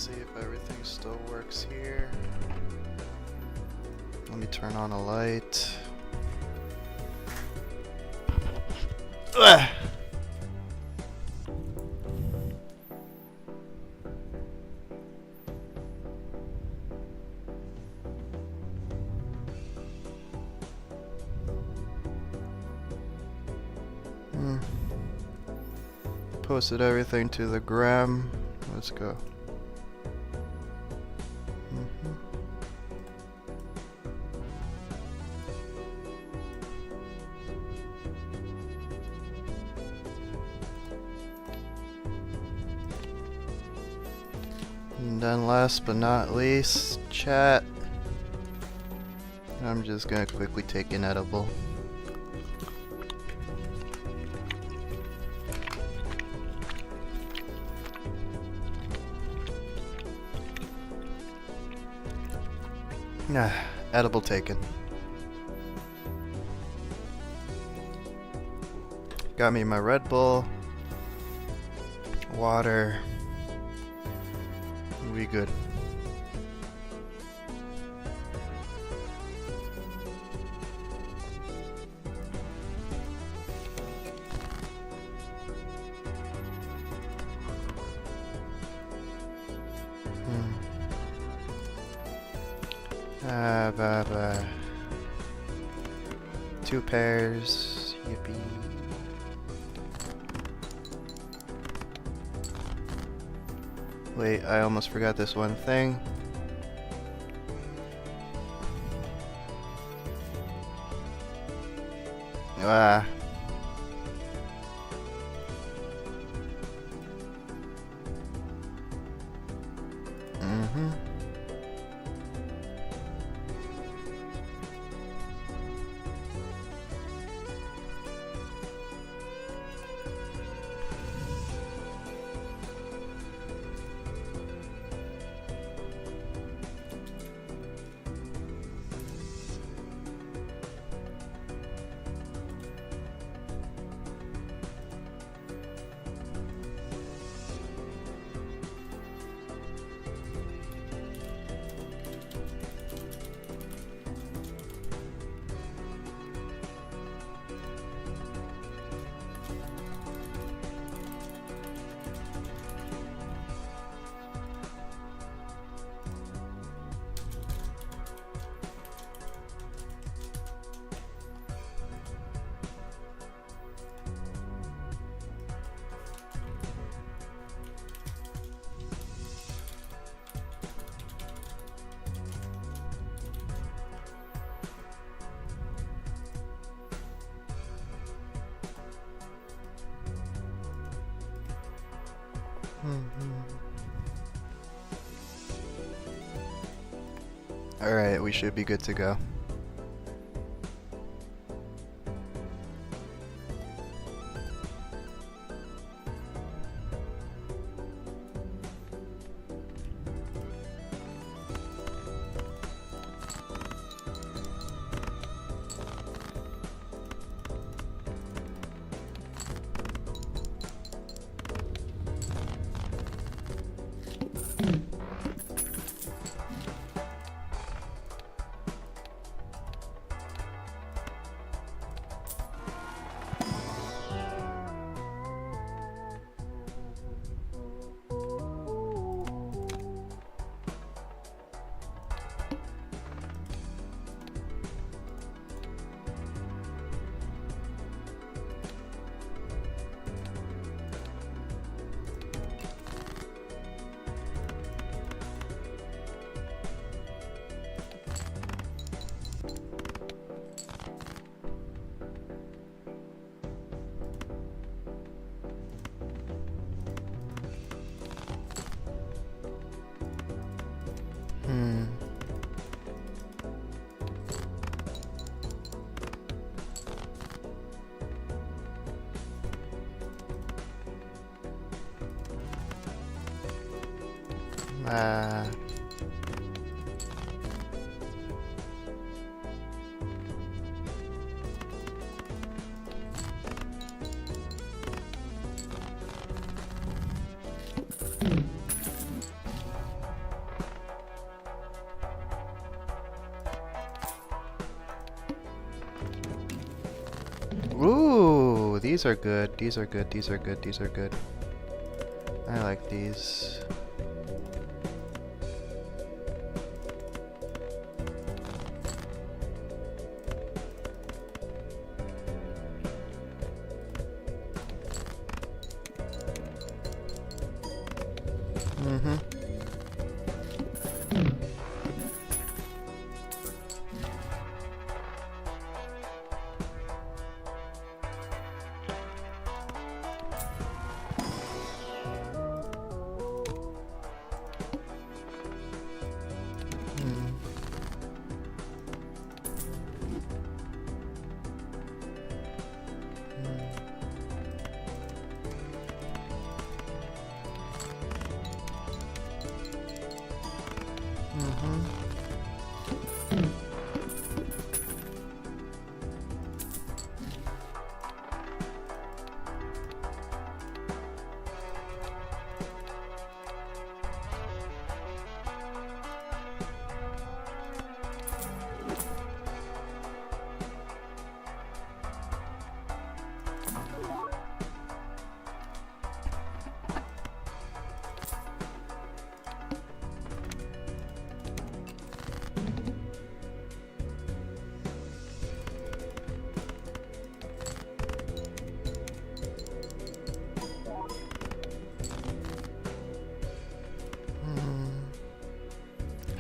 see if everything still works here. Let me turn on a light. Ugh. Posted everything to the gram. Let's go. And then last but not least, chat. I'm just gonna quickly take an edible. Edible taken. Got me my Red Bull, water. We good. Bye. 2 pairs. Yippee. Wait, I almost forgot this one thing. Ah. Alright, we should be good to go. these are good. These are good. These are good. These are good. I like these. Mm-hmm.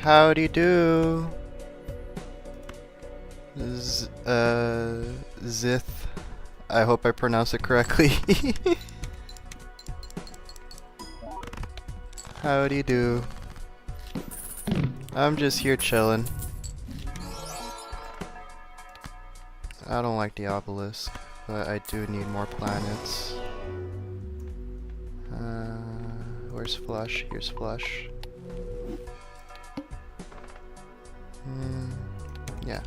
Howdy do. Zith. I hope I pronounced it correctly. Howdy do. I'm just here chilling. I don't like the obelisk, but I do need more planets. Where's Flush? Here's Flush. Yeah.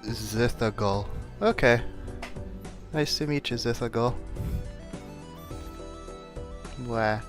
Zithagal. Okay. Nice to meet you, Zithagal. Blah.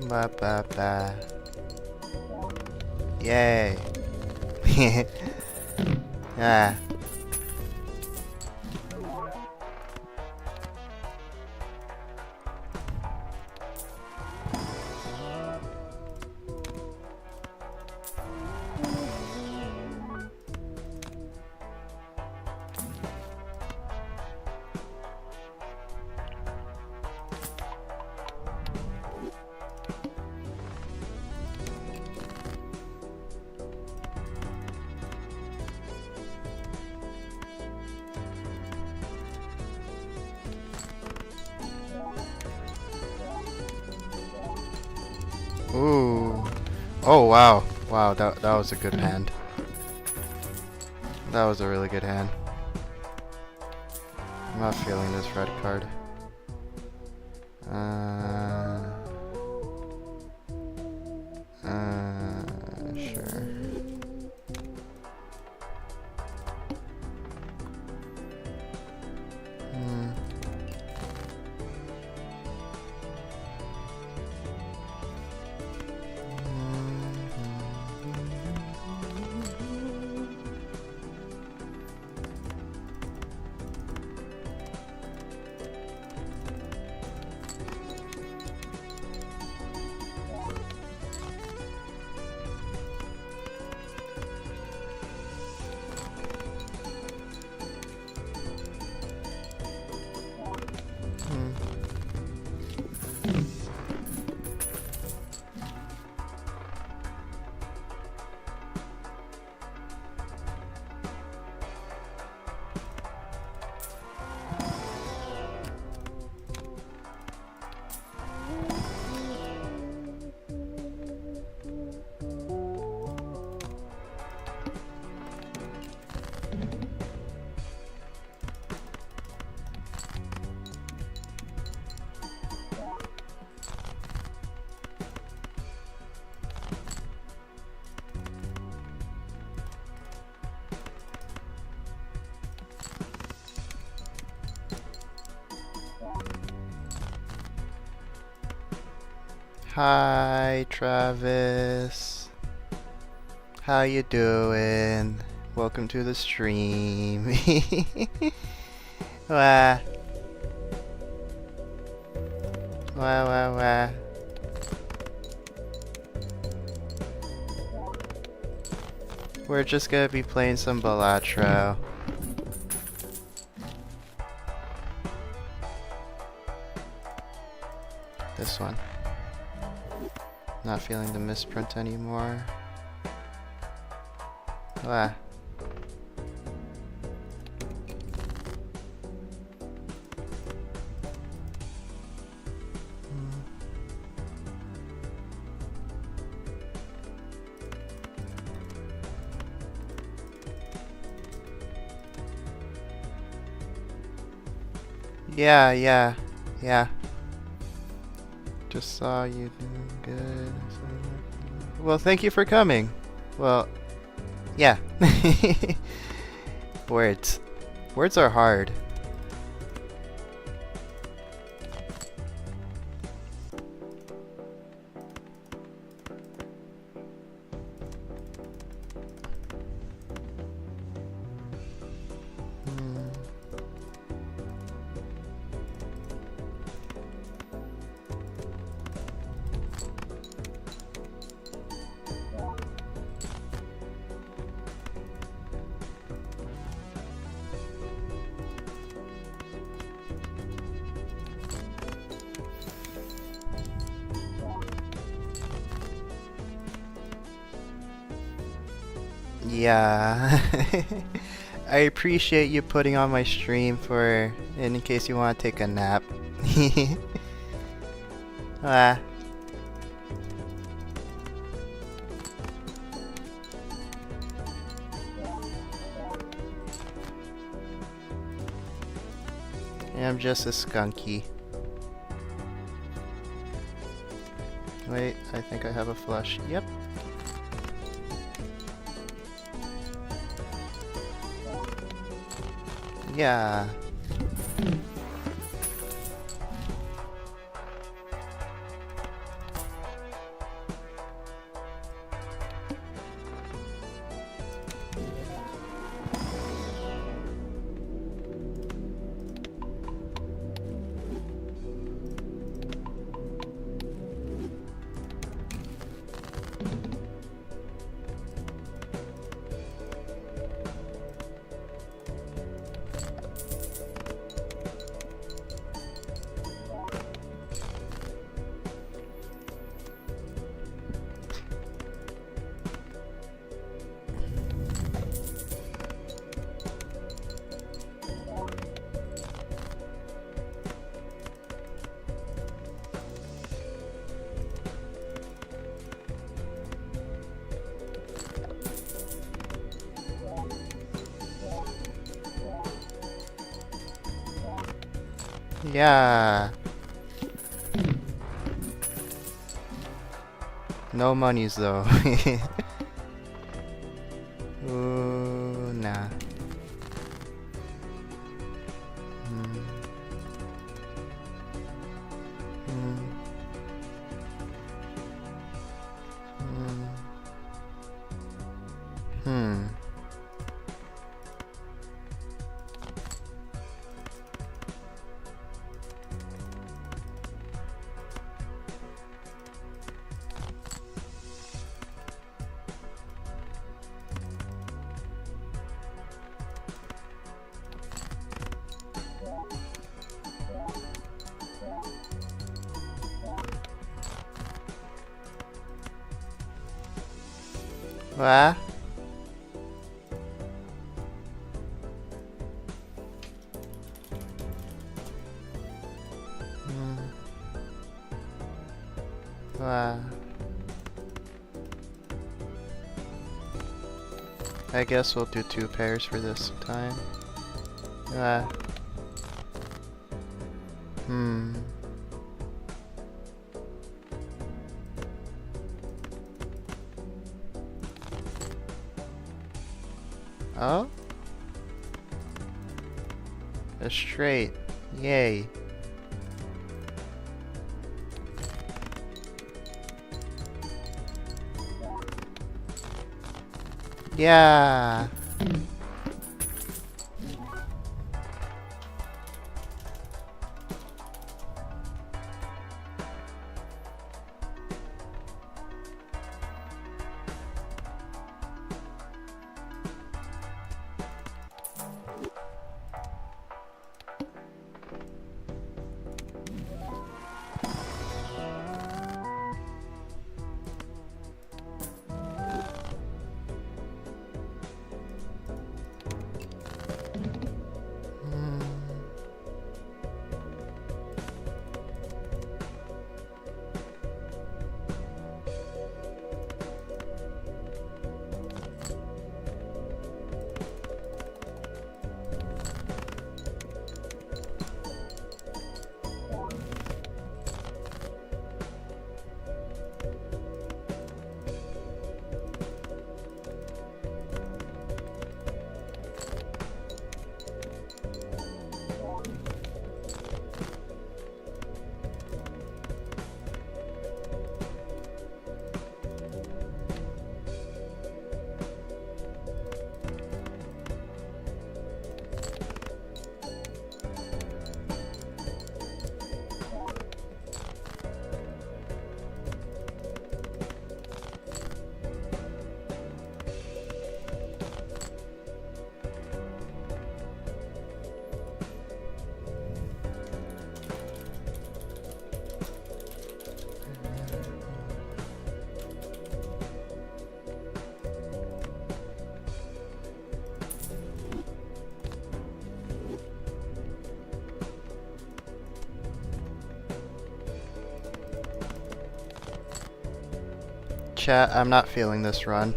Ba ba ba. Yay. Ah. Ooh. Oh wow. Wow, that was a good hand. That was a really good hand. I'm not feeling this red card. Sure. Hi, Travis. How you doing? Welcome to the stream. Wah. Wah, wah, wah. We're just gonna be playing some Balatro. This one. Not feeling the misprint anymore. Ah. Yeah. Just saw you doing good. Well, thank you for coming. Well, yeah. Words. Words are hard. Yeah. I appreciate you putting on my stream for in case you want to take a nap. Ah. I'm just a skunky. Wait, I think I have a flush. Yep. Yeah. Yeah. No monies though. Ooh, nah. What? I guess we'll do 2 pairs for this time. Oh? A straight. Yay. Yeah. Chat, I'm not feeling this run.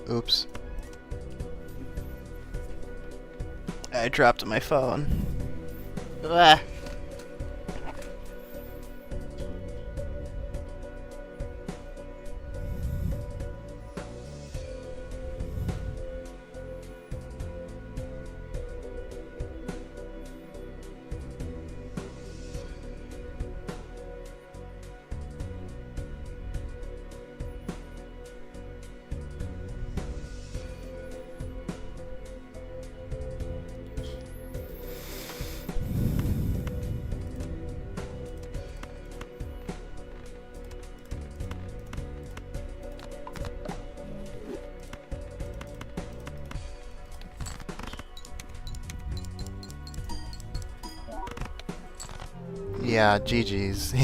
Oops. I dropped my phone. Ah. Yeah, GG's.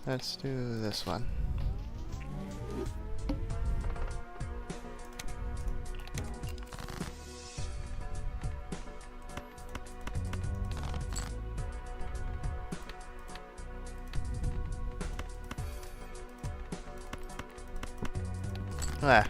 Let's do this one. Ah.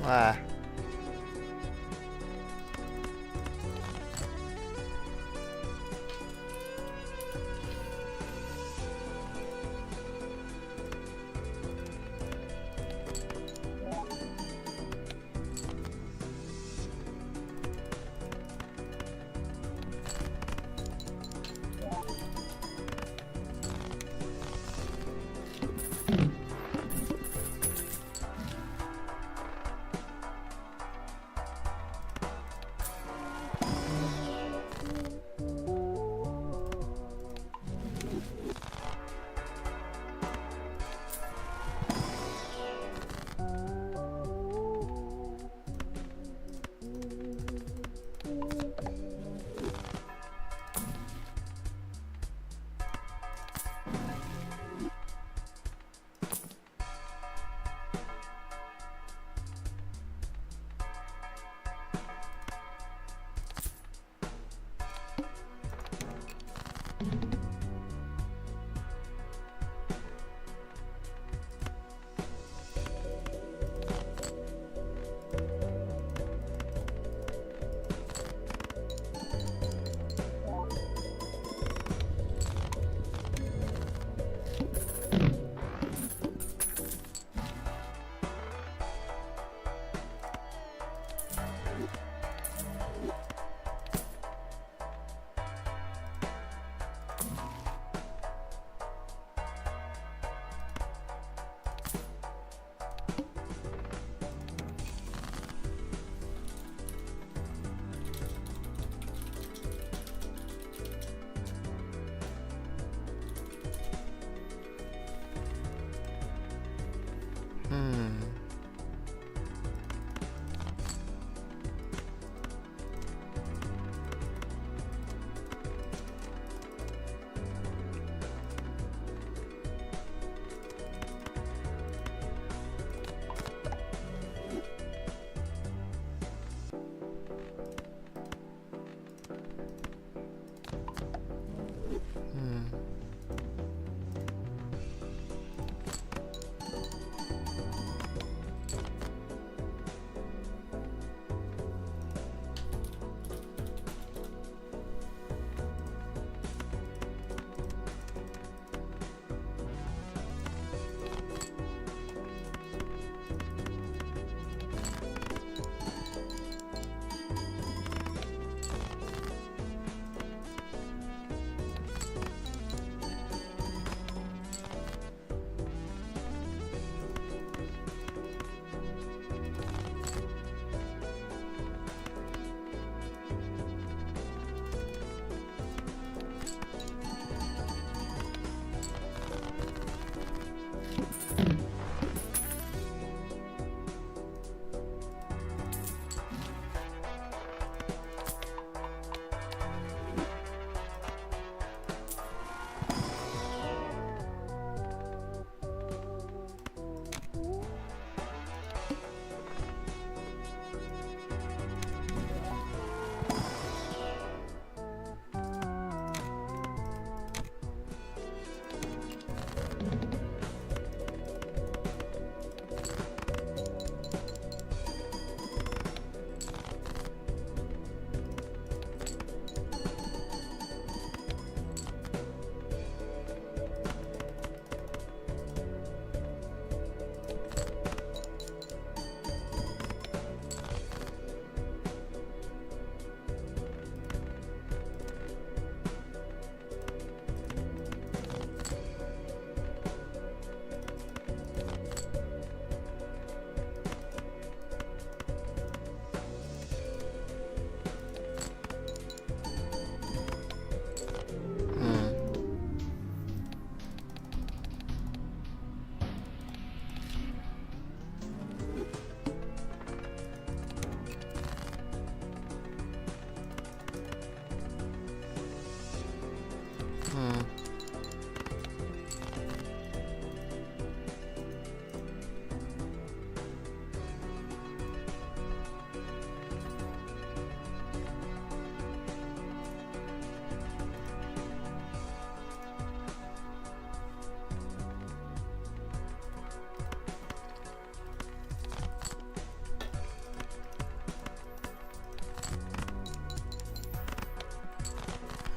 Wow.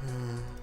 Hmm.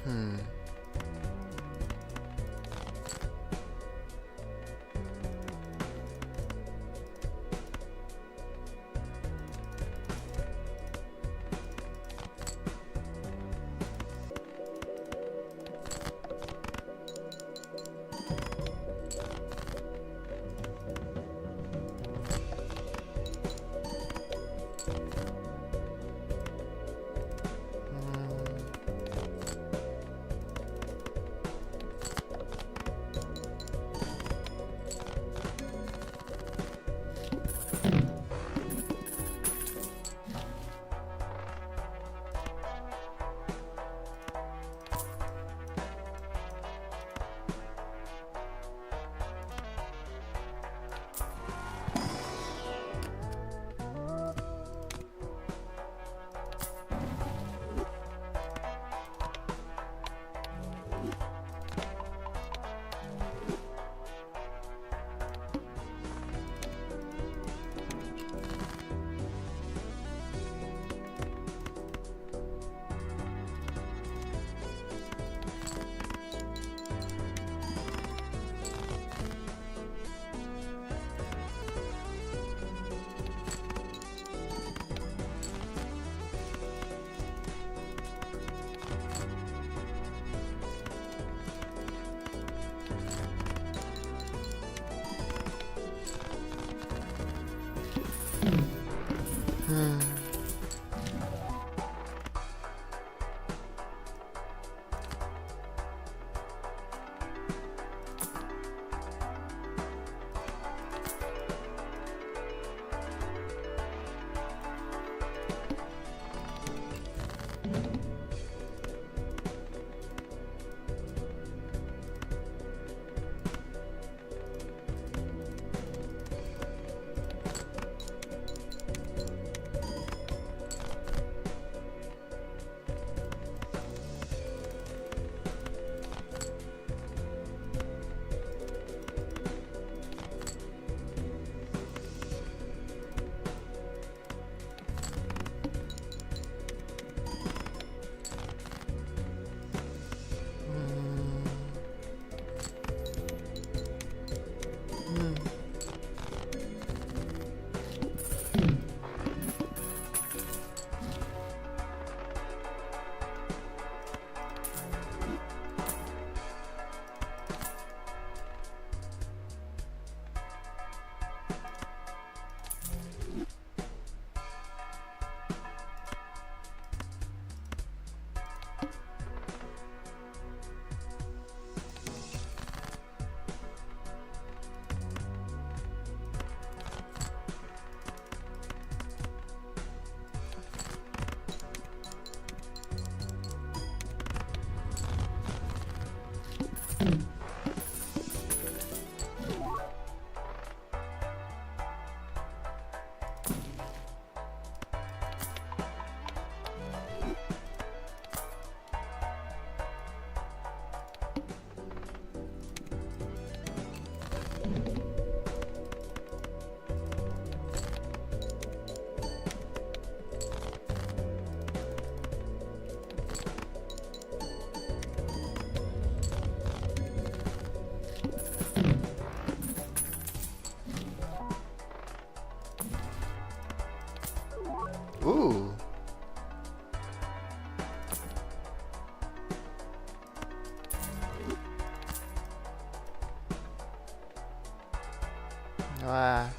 Hmm. Hmm. Ah.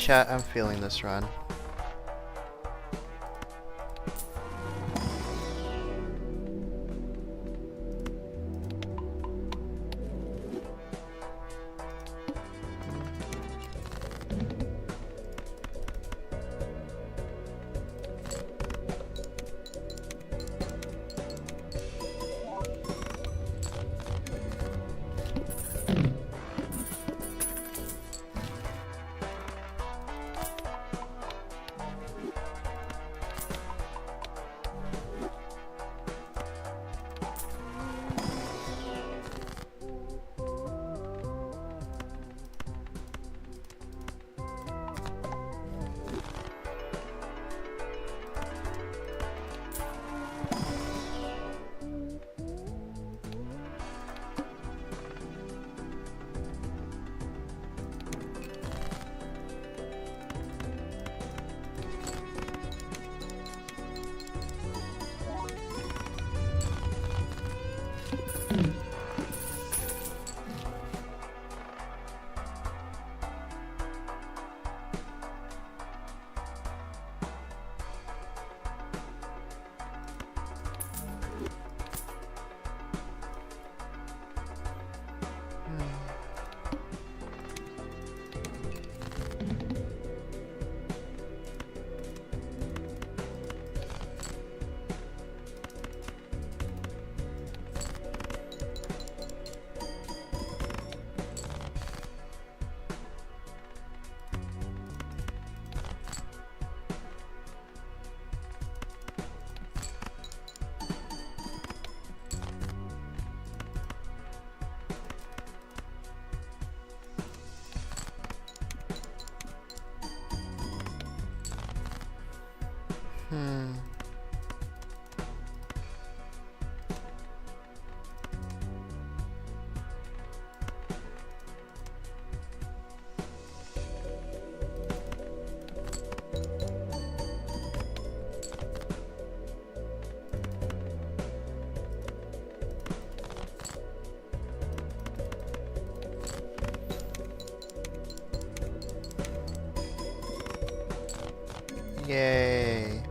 Chat, I'm feeling this run. Yay.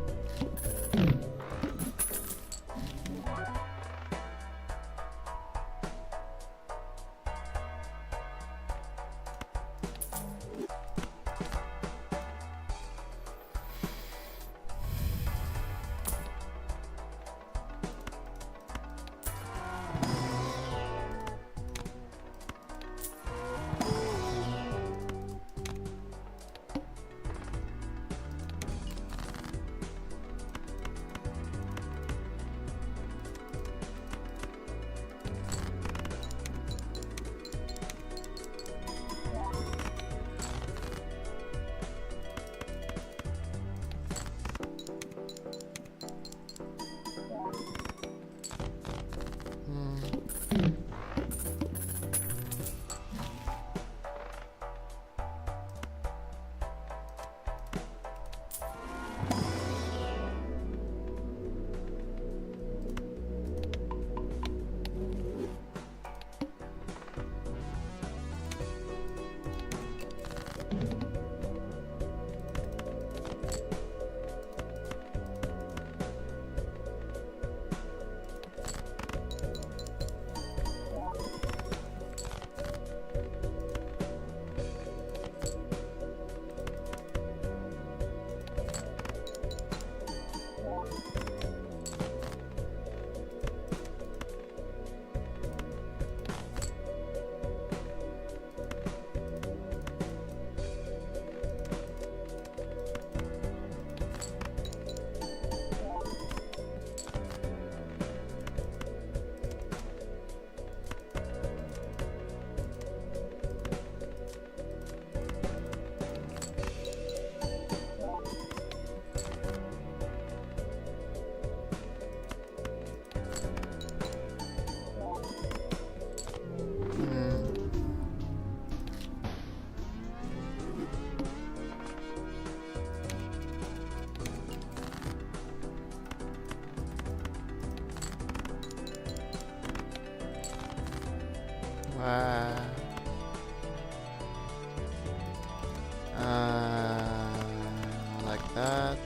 Like that.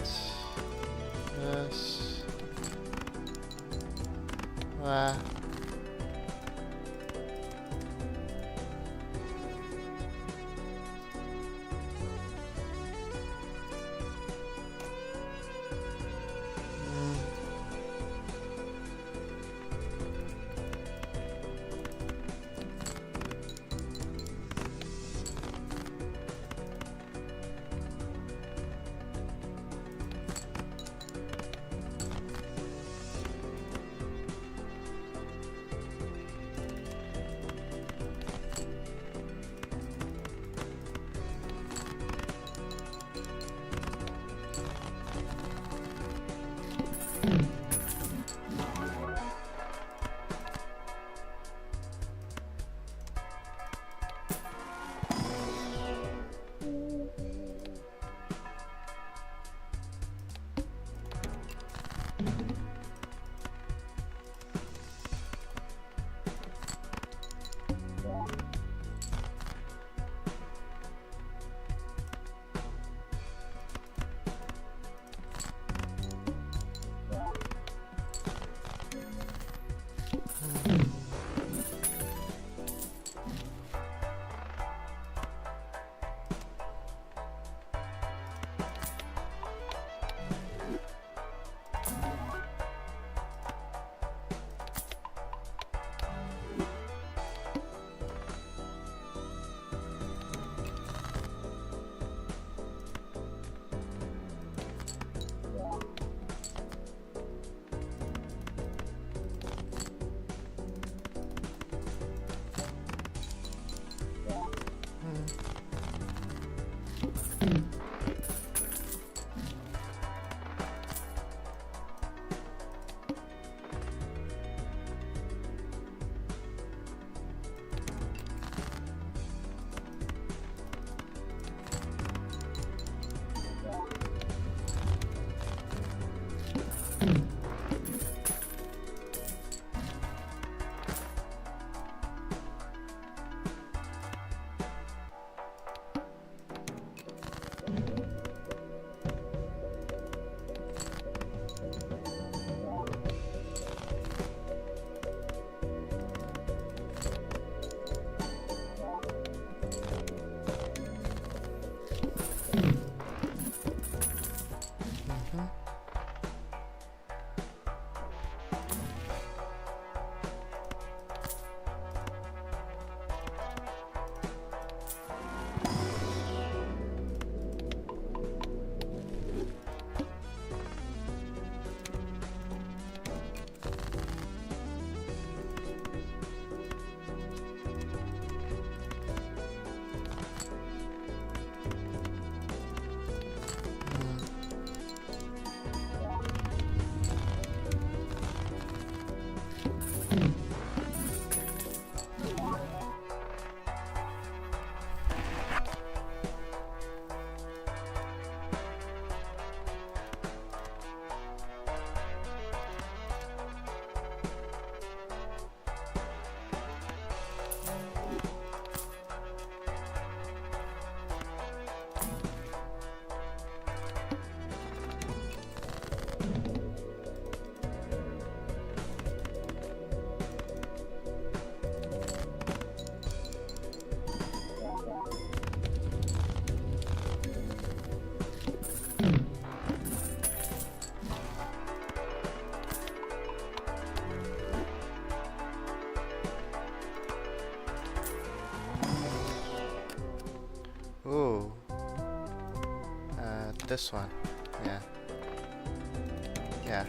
This. Ooh. This one. Yeah. Yeah.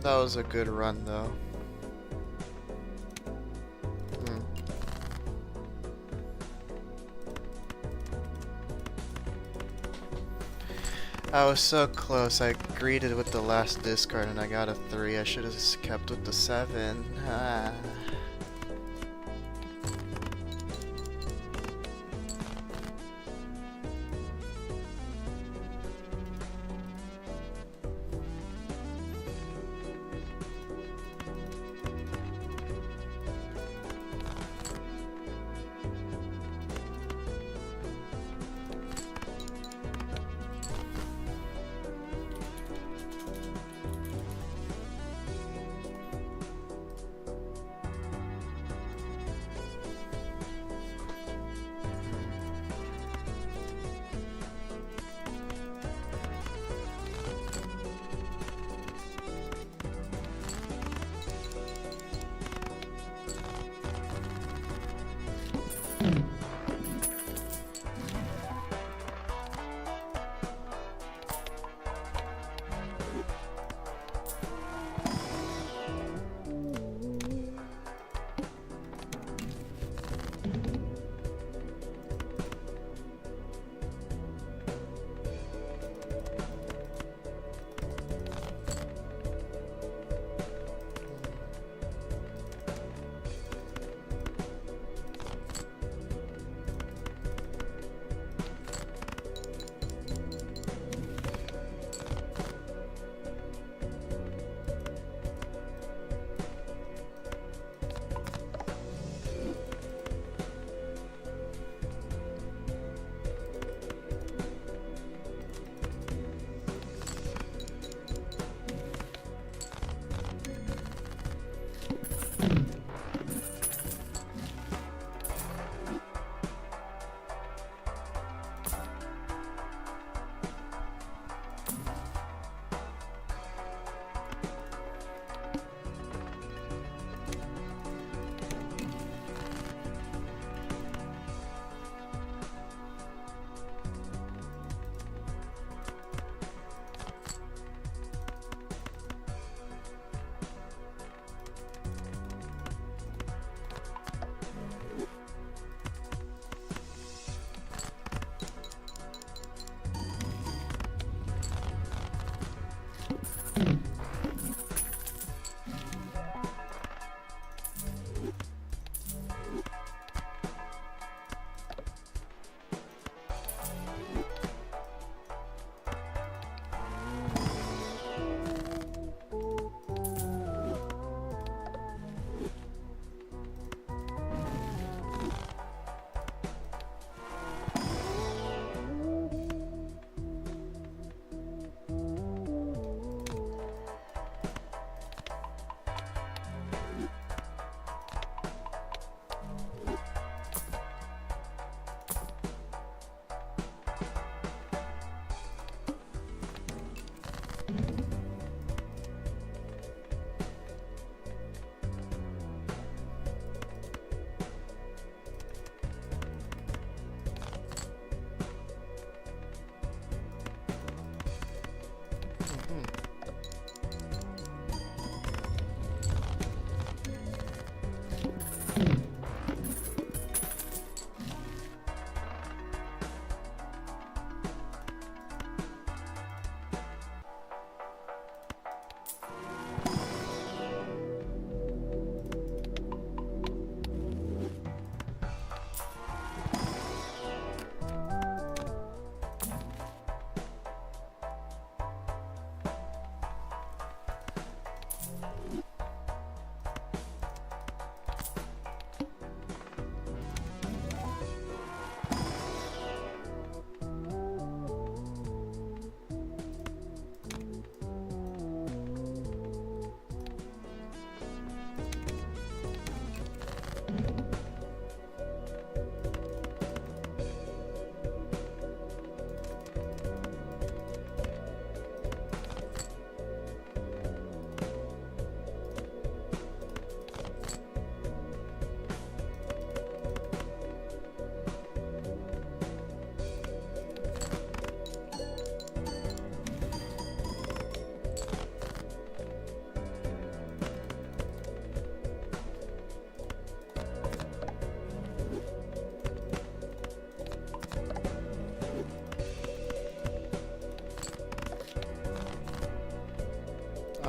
That was a good run, though. I was so close. I greeted with the last discard and I got a 3. I should have kept with the 7. Ah.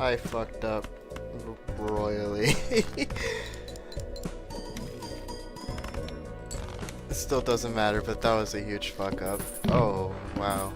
I fucked up royally. It still doesn't matter, but that was a huge fuck up. Oh, wow.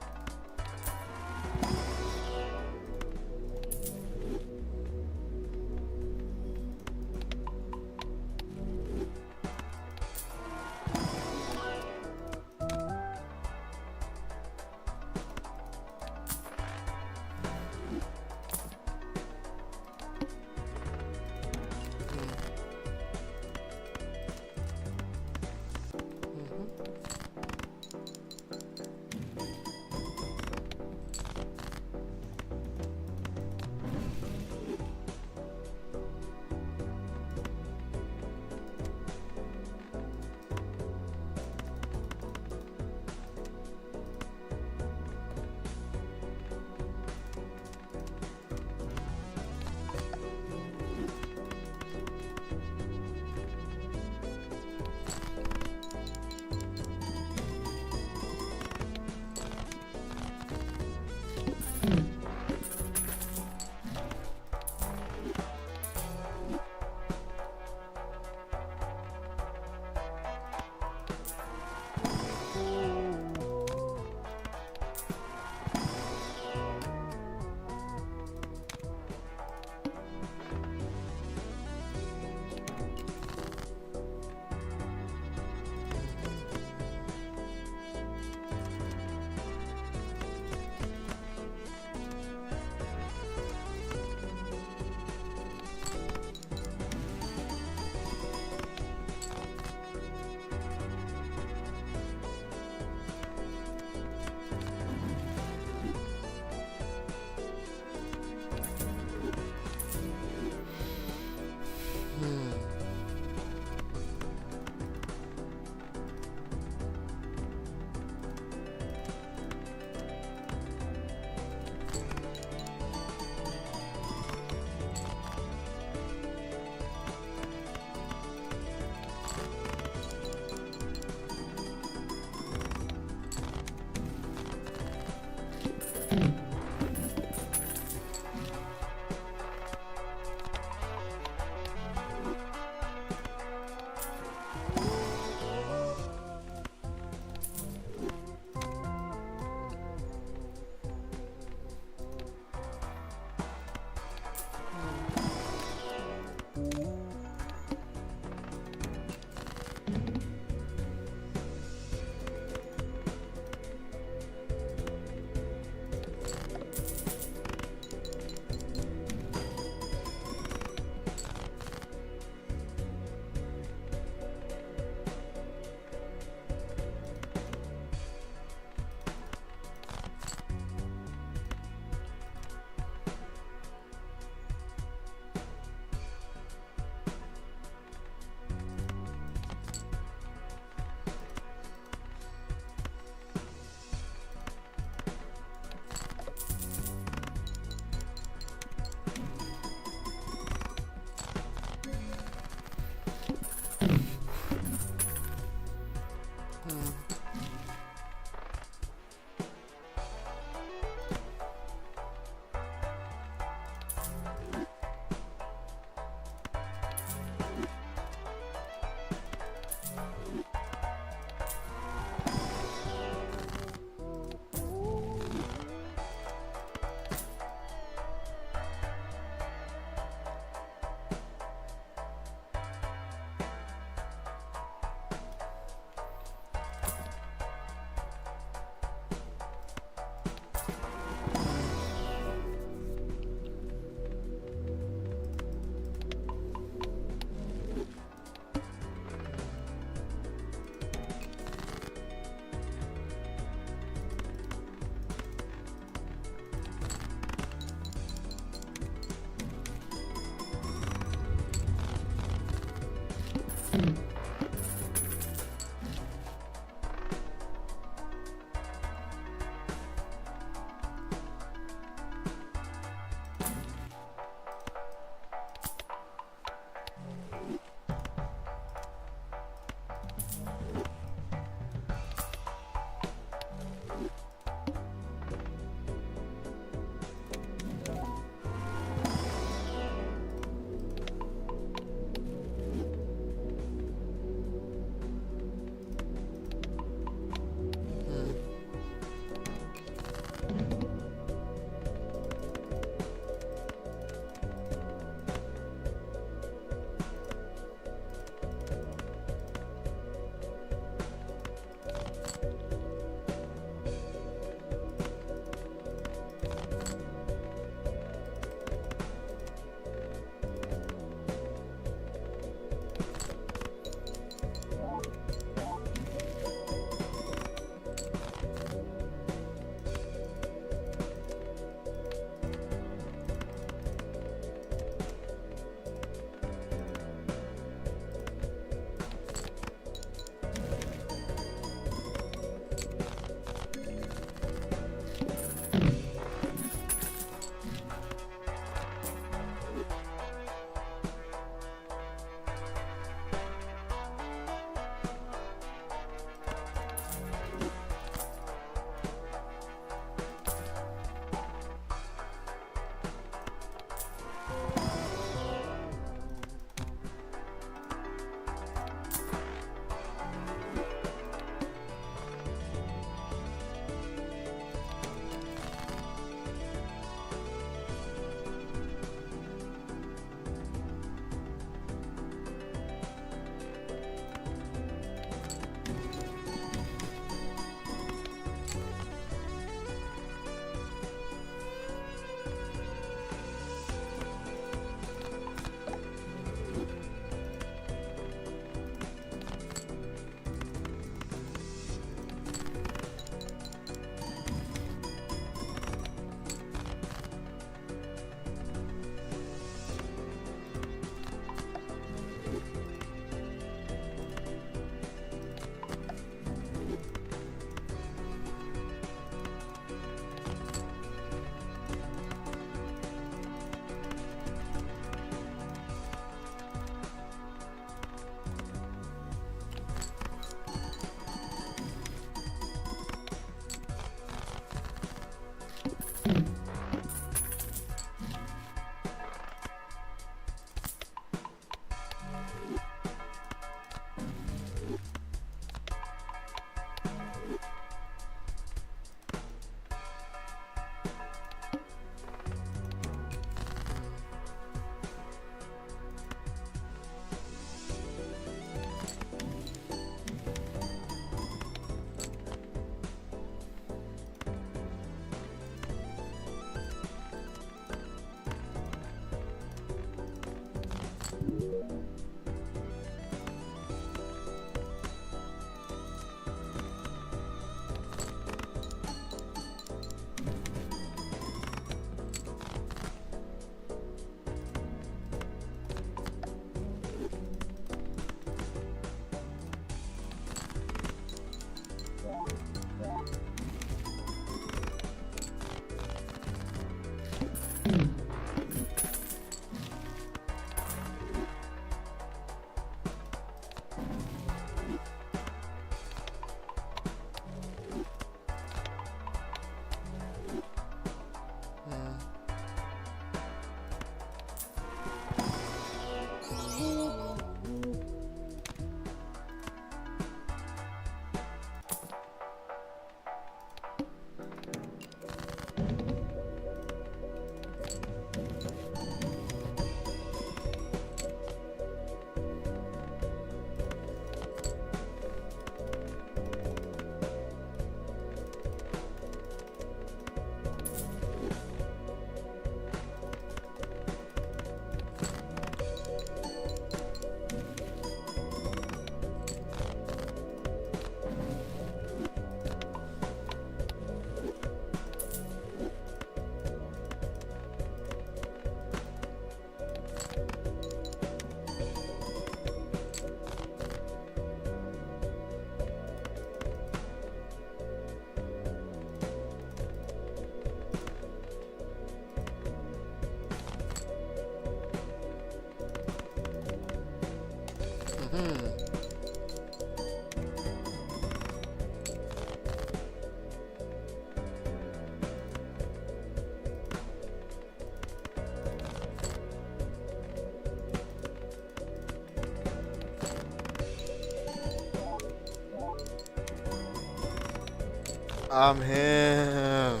I'm him.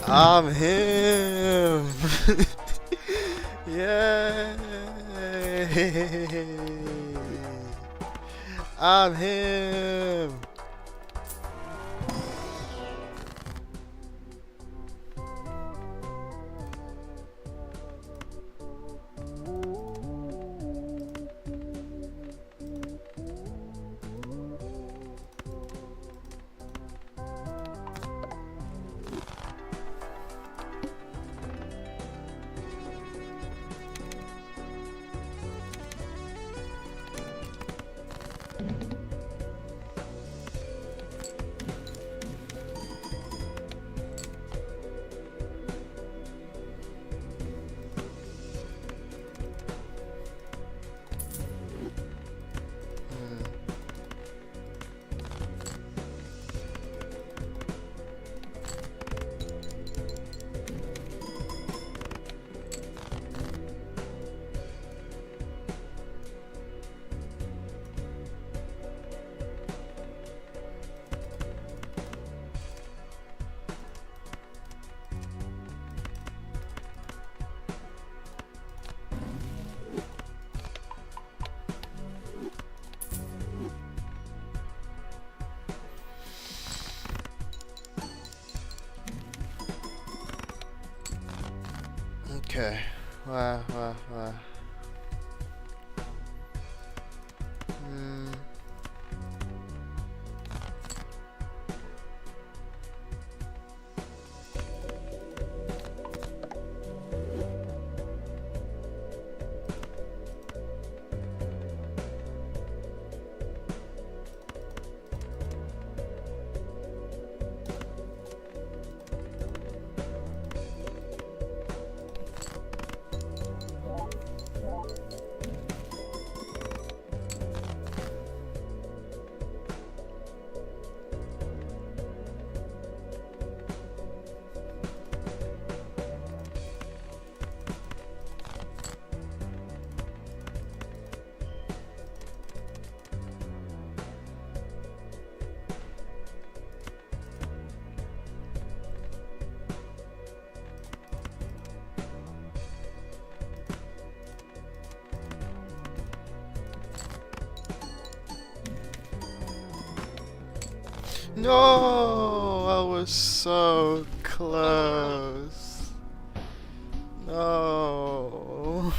I'm him. Yay. I'm him. Okay. Wow. No, I was so close. No.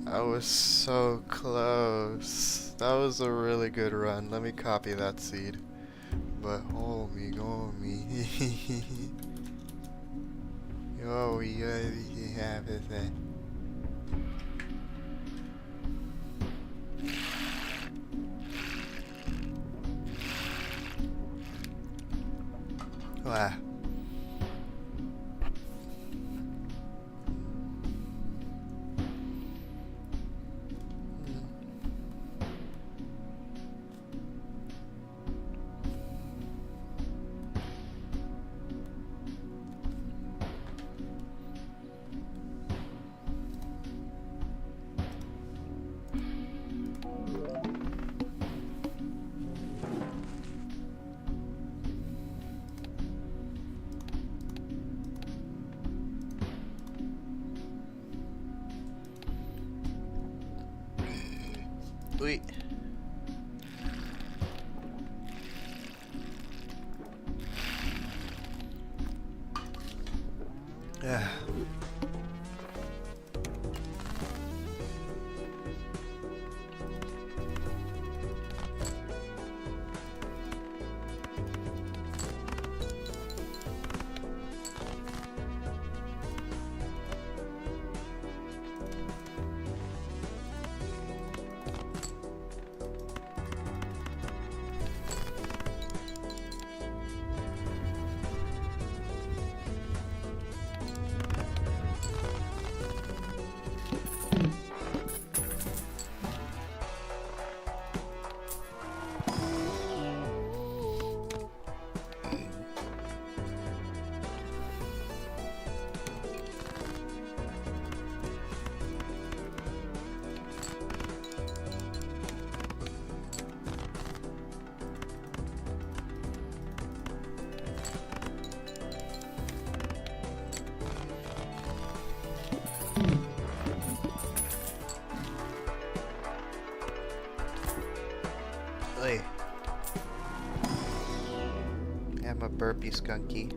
I was so close. That was a really good run. Let me copy that seed. But hold me. Yo, we have this thing. Wow. Wait. Yeah. Oi. I'm a burpy skunky.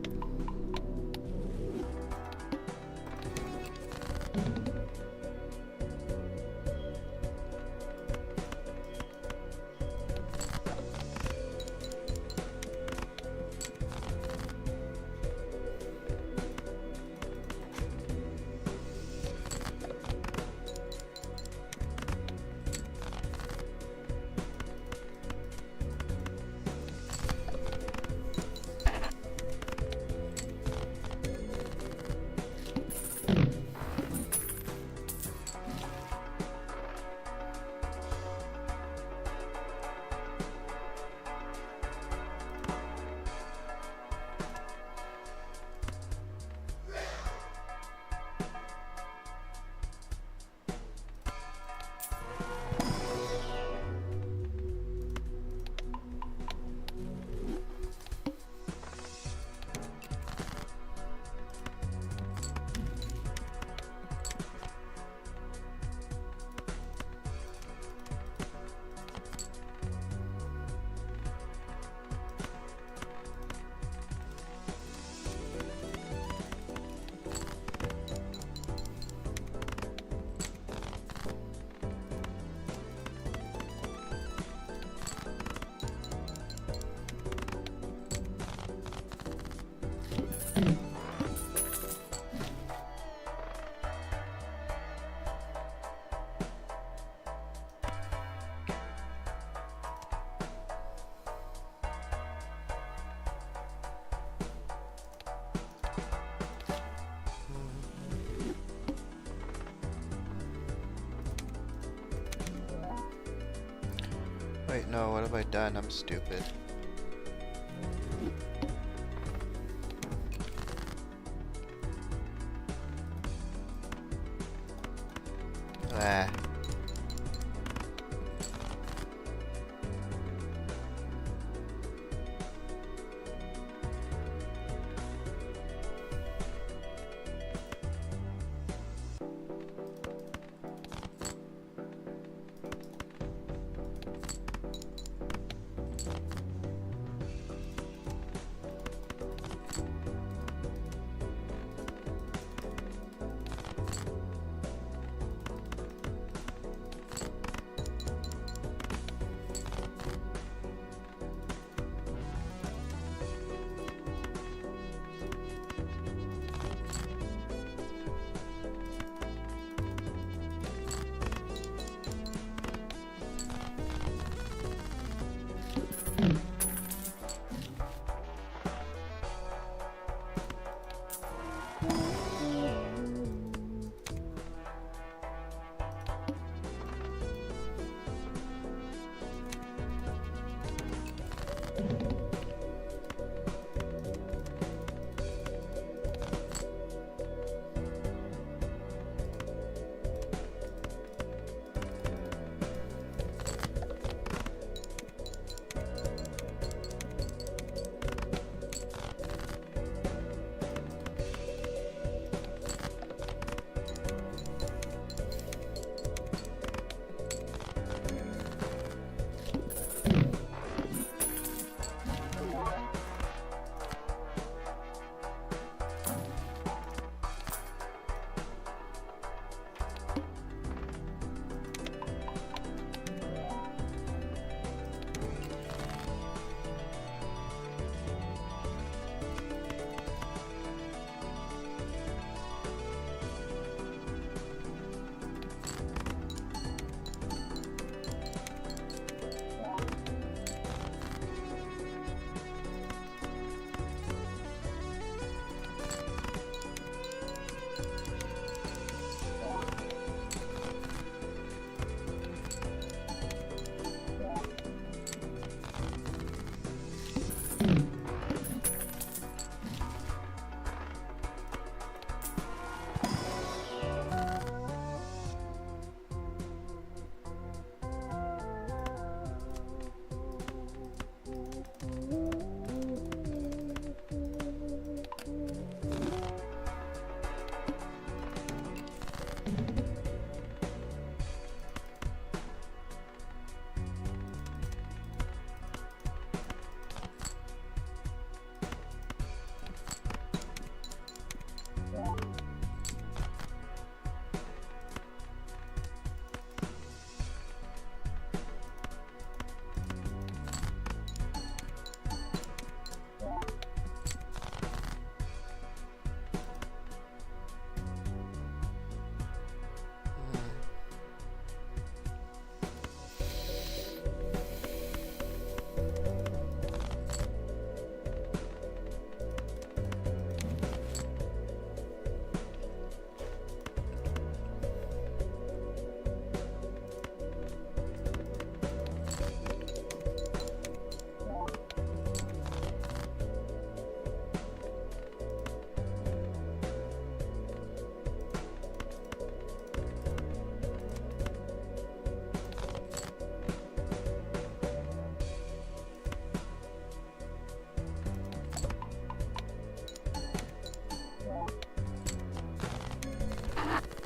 Wait, no, what have I done? I'm stupid. Ah.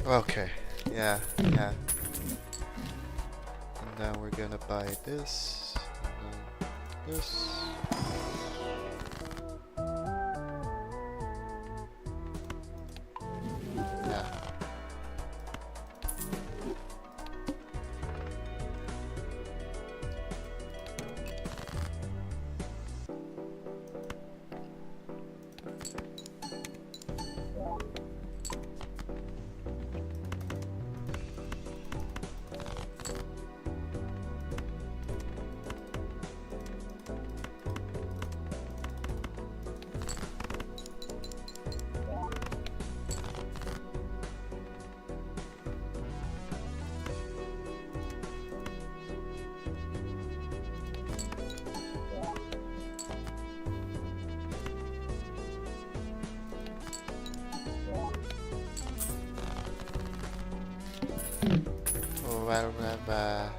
Okay. Yeah, yeah. And now we're gonna buy this. And then this. Yeah. Oh, I remember.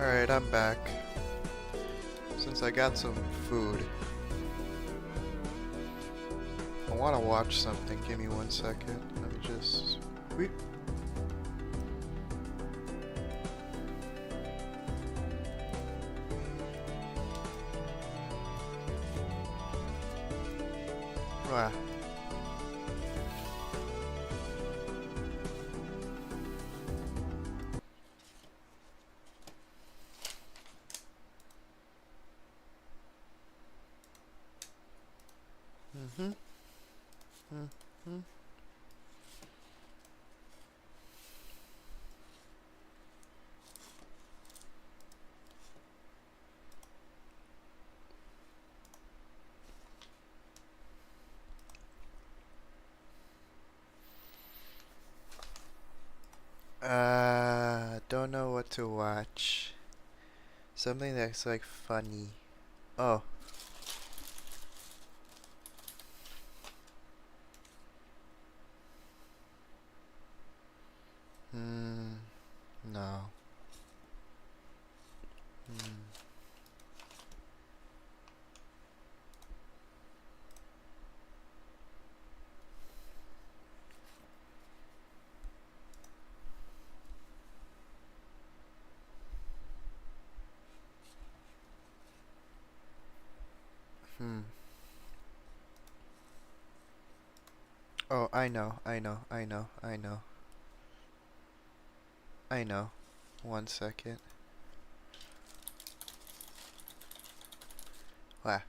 Alright, I'm back. Since I got some food, I want to watch something. Give me 1 second. Let me just... Wait. Wow. Mm-hmm. Mm-hmm. Don't know what to watch. Something that's like funny. Oh. No. Oh, I know. I know. 1 second. Wow.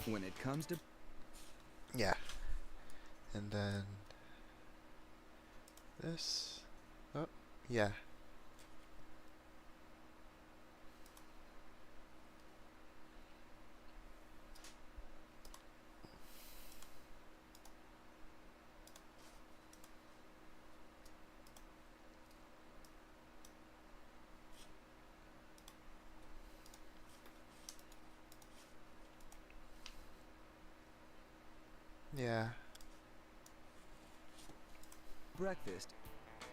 When it comes to... Yeah. And then... this... Oh, yeah. Yeah. breakfast,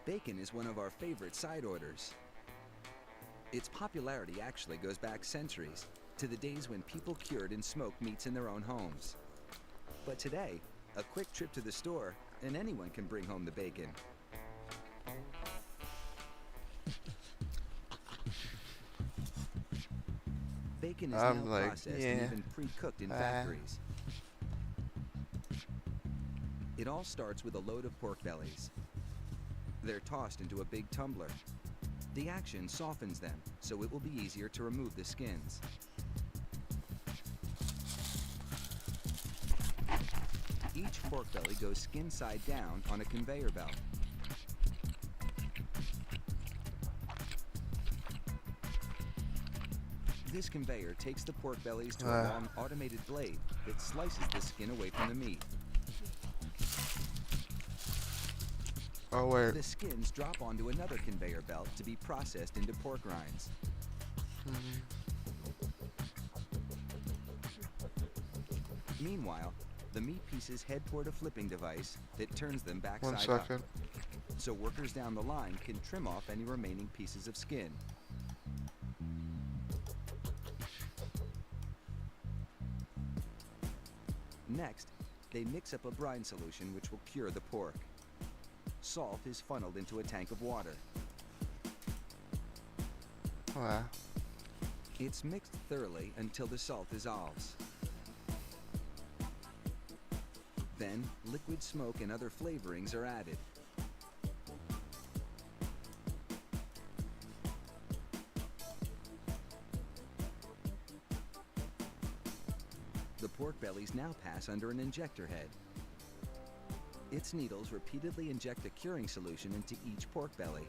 bacon is one of our favorite side orders. Its popularity actually goes back centuries, to the days when people cured and smoked meats in their own homes. But today, a quick trip to the store, and anyone can bring home the bacon. Bacon is now processed and even pre-cooked in factories. It all starts with a load of pork bellies. They're tossed into a big tumbler. The action softens them, so it will be easier to remove the skins. Each pork belly goes skin side down on a conveyor belt. This conveyor takes the pork bellies to a long automated blade that slices the skin away from the meat. Oh, wait. The skins drop onto another conveyor belt to be processed into pork rinds. Meanwhile, the meat pieces head toward a flipping device that turns them back side up, so workers down the line can trim off any remaining pieces of skin. Next, they mix up a brine solution which will cure the pork. Salt is funneled into a tank of water. Wow. It's mixed thoroughly until the salt dissolves. Then, liquid smoke and other flavorings are added. The pork bellies now pass under an injector head. Its needles repeatedly inject the curing solution into each pork belly.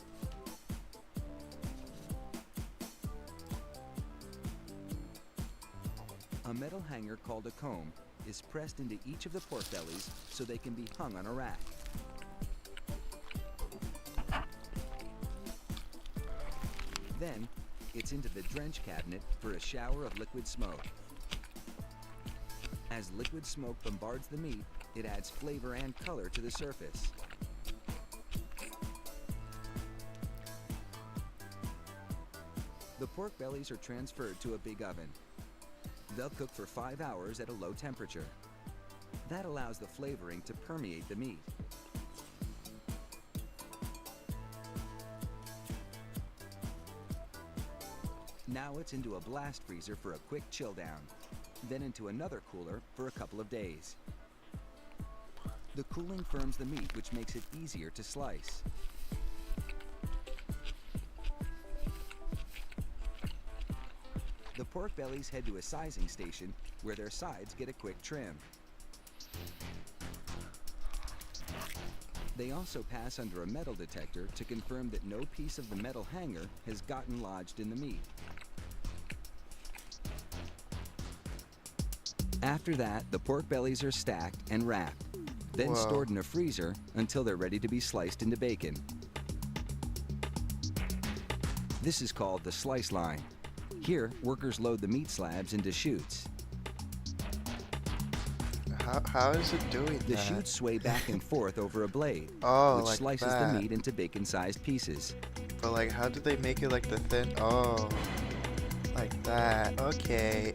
A metal hanger called a comb is pressed into each of the pork bellies so they can be hung on a rack. Then, it's into the drench cabinet for a shower of liquid smoke. As liquid smoke bombards the meat, it adds flavor and color to the surface. The pork bellies are transferred to a big oven. They'll cook for 5 hours at a low temperature. That allows the flavoring to permeate the meat. Now it's into a blast freezer for a quick chill down, then into another cooler for a couple of days. The cooling firms the meat, which makes it easier to slice. The pork bellies head to a sizing station where their sides get a quick trim. They also pass under a metal detector to confirm that no piece of the metal hanger has gotten lodged in the meat. After that, the pork bellies are stacked and wrapped, then stored in a freezer until they're ready to be sliced into bacon. This is called the slice line. Here, workers load the meat slabs into chutes. How is it doing The that? chutes sway back and forth over a blade, which like slices that. the meat into bacon-sized pieces. But like, how did they make it like the thin? Oh, like that. Okay.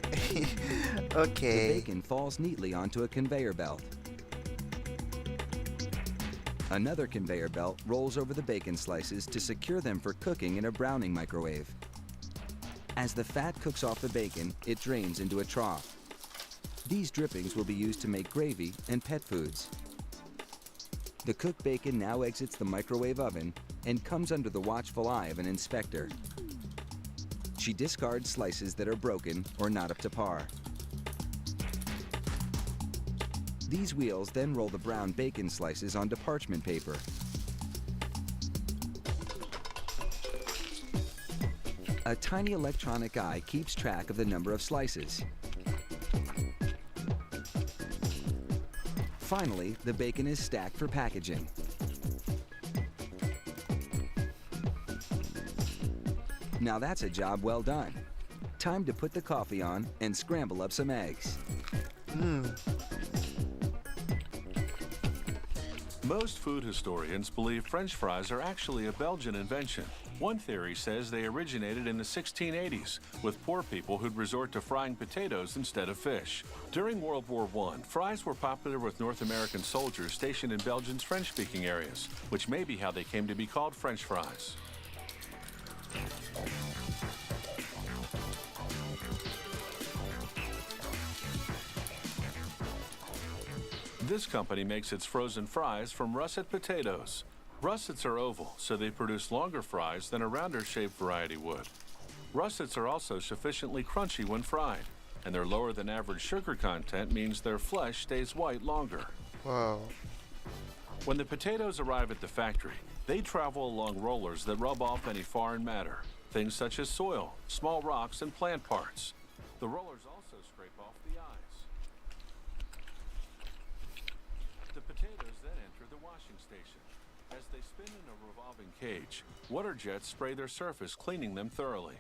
Okay. The bacon falls neatly onto a conveyor belt. Another conveyor belt rolls over the bacon slices to secure them for cooking in a browning microwave. As the fat cooks off the bacon, it drains into a trough. These drippings will be used to make gravy and pet foods. The cooked bacon now exits the microwave oven and comes under the watchful eye of an inspector. She discards slices that are broken or not up to par. These wheels then roll the brown bacon slices onto parchment paper. A tiny electronic eye keeps track of the number of slices. Finally, the bacon is stacked for packaging. Now that's a job well done. Time to put the coffee on and scramble up some eggs. Most food historians believe French fries are actually a Belgian invention. One theory says they originated in the 1680s with poor people who'd resort to frying potatoes instead of fish. During World War I, fries were popular with North American soldiers stationed in Belgium's French-speaking areas, which may be how they came to be called French fries. This company makes its frozen fries from russet potatoes. Russets are oval, so they produce longer fries than a rounder-shaped variety would. Russets are also sufficiently crunchy when fried, and their lower than average sugar content means their flesh stays white longer. Whoa. When the potatoes arrive at the factory, they travel along rollers that rub off any foreign matter, things such as soil, small rocks, and plant parts. The rollers also scrape off the eyes. The potatoes then enter the washing station. As they spin in a revolving cage, water jets spray their surface, cleaning them thoroughly.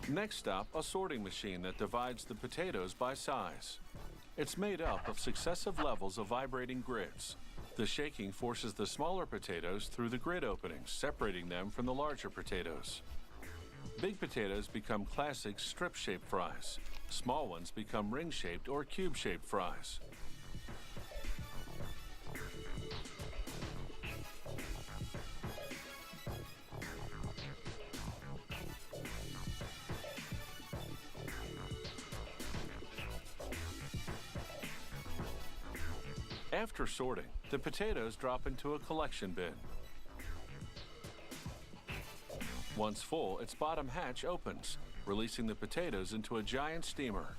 Next stop, a sorting machine that divides the potatoes by size. It's made up of successive levels of vibrating grids. The shaking forces the smaller potatoes through the grid openings, separating them from the larger potatoes. Big potatoes become classic strip-shaped fries. Small ones become ring-shaped or cube-shaped fries. After sorting, the potatoes drop into a collection bin. Once full, its bottom hatch opens, releasing the potatoes into a giant steamer.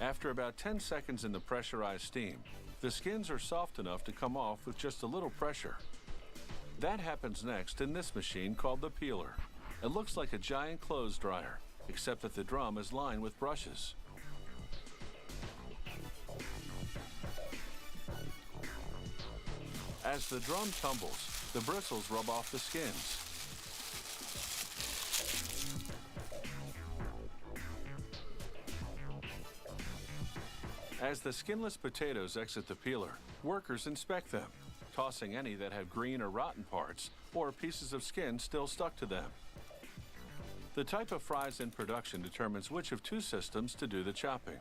After about 10 seconds in the pressurized steam, the skins are soft enough to come off with just a little pressure. That happens next in this machine called the peeler. It looks like a giant clothes dryer, except that the drum is lined with brushes. As the drum tumbles, the bristles rub off the skins. As the skinless potatoes exit the peeler, workers inspect them. tossing any that have green or rotten parts or pieces of skin still stuck to them. The type of fries in production determines which of two systems to do the chopping: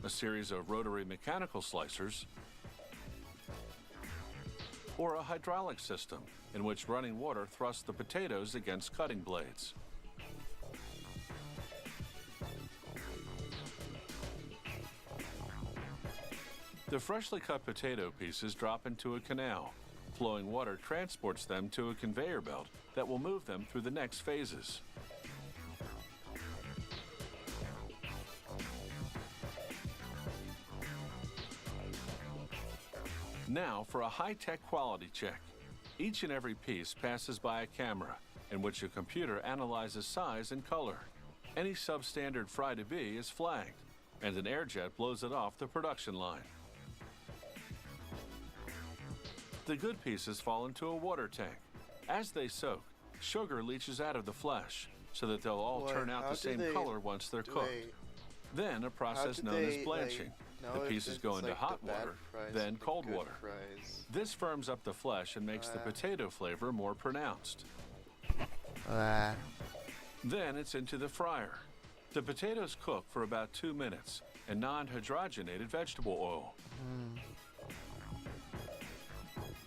a series of rotary mechanical slicers, or a hydraulic system in which running water thrusts the potatoes against cutting blades. The freshly cut potato pieces drop into a canal. Flowing water transports them to a conveyor belt that will move them through the next phases. Now for a high-tech quality check. Each and every piece passes by a camera in which a computer analyzes size and color. Any substandard fry to be is flagged, and an air jet blows it off the production line. The good pieces fall into a water tank. As they soak, sugar leaches out of the flesh so that they'll all turn out the same color once they're cooked. Then a process known as blanching. The pieces go into hot water, then cold water. This firms up the flesh and makes the potato flavor more pronounced. Then it's into the fryer. The potatoes cook for about 2 minutes in non-hydrogenated vegetable oil.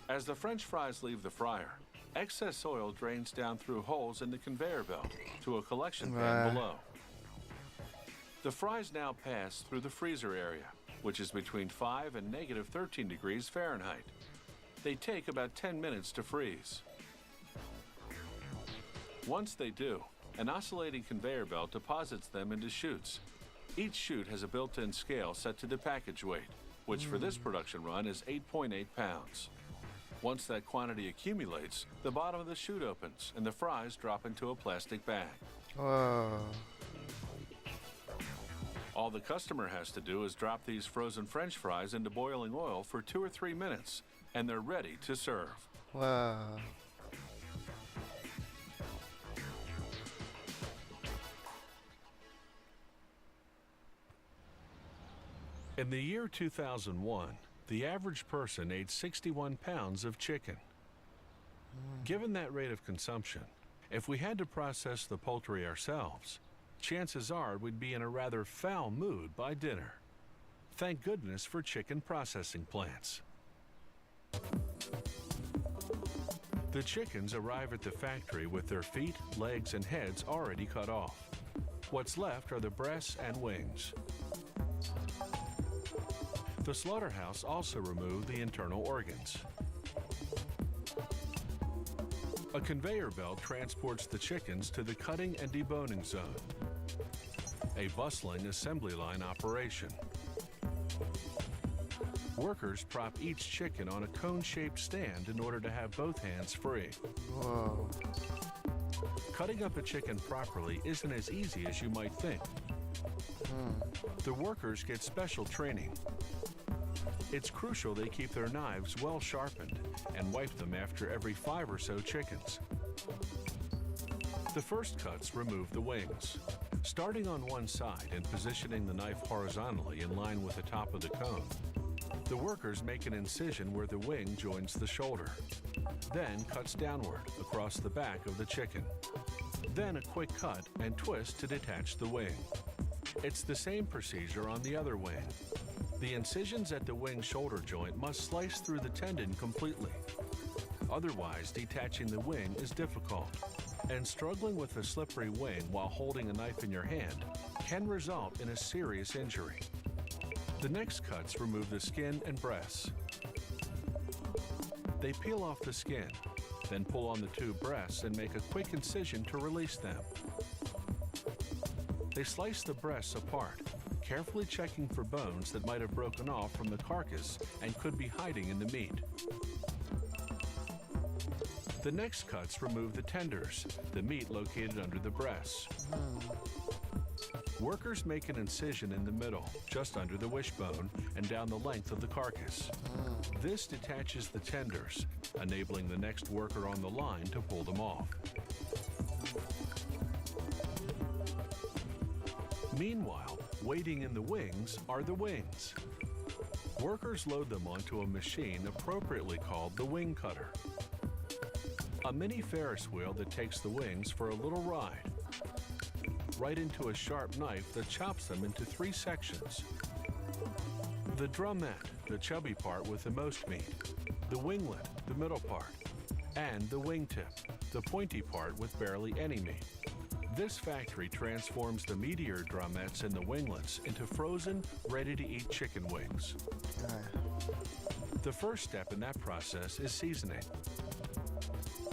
As the French fries leave the fryer, excess oil drains down through holes in the conveyor belt to a collection pan below. The fries now pass through the freezer area, which is between 5 and negative 13 degrees Fahrenheit. They take about 10 minutes to freeze. Once they do, an oscillating conveyor belt deposits them into chutes. Each chute has a built-in scale set to the package weight, which for this production run is 8.8 pounds. Once that quantity accumulates, the bottom of the chute opens and the fries drop into a plastic bag. Whoa. All the customer has to do is drop these frozen French fries into boiling oil for 2 or 3 minutes, and they're ready to serve. Wow. In the year 2001, the average person ate 61 pounds of chicken. Given that rate of consumption, if we had to process the poultry ourselves, chances are we'd be in a rather foul mood by dinner. Thank goodness for chicken processing plants. The chickens arrive at the factory with their feet, legs, and heads already cut off. What's left are the breasts and wings. The slaughterhouse also removed the internal organs. A conveyor belt transports the chickens to the cutting and deboning zone. A bustling assembly line operation. Workers prop each chicken on a cone-shaped stand in order to have both hands free. Whoa. Cutting up a chicken properly isn't as easy as you might think. The workers get special training. It's crucial they keep their knives well sharpened and wipe them after every 5 or so chickens. The first cuts remove the wings. Starting on one side and positioning the knife horizontally in line with the top of the cone, the workers make an incision where the wing joins the shoulder, then cuts downward across the back of the chicken. Then a quick cut and twist to detach the wing. It's the same procedure on the other wing. The incisions at the wing shoulder joint must slice through the tendon completely. Otherwise, detaching the wing is difficult, and struggling with a slippery wing while holding a knife in your hand can result in a serious injury. The next cuts remove the skin and breasts. They peel off the skin, then pull on the 2 breasts and make a quick incision to release them. They slice the breasts apart, carefully checking for bones that might have broken off from the carcass and could be hiding in the meat. The next cuts remove the tenders, the meat located under the breasts. Workers make an incision in the middle, just under the wishbone, and down the length of the carcass. This detaches the tenders, enabling the next worker on the line to pull them off. Meanwhile, waiting in the wings are the wings. Workers load them onto a machine appropriately called the wing cutter, a mini Ferris wheel that takes the wings for a little ride, right into a sharp knife that chops them into 3 sections. The drumette, the chubby part with the most meat, the winglet, the middle part, and the wingtip, the pointy part with barely any meat. This factory transforms the meatier drumettes and the winglets into frozen, ready-to-eat chicken wings. The first step in that process is seasoning.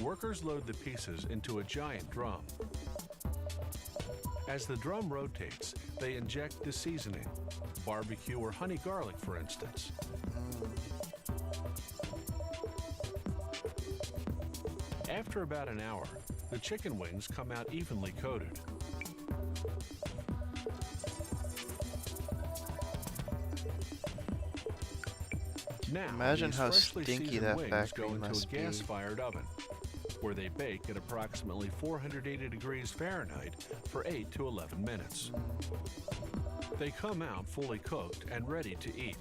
Workers load the pieces into a giant drum. As the drum rotates, they inject the seasoning, barbecue or honey garlic, for instance. After about an hour, the chicken wings come out evenly coated. Now, Imagine these how freshly stinky seasoned that wings factory go into a must be. gas-fired oven, where they bake at approximately 480 degrees Fahrenheit for 8 to 11 minutes. They come out fully cooked and ready to eat.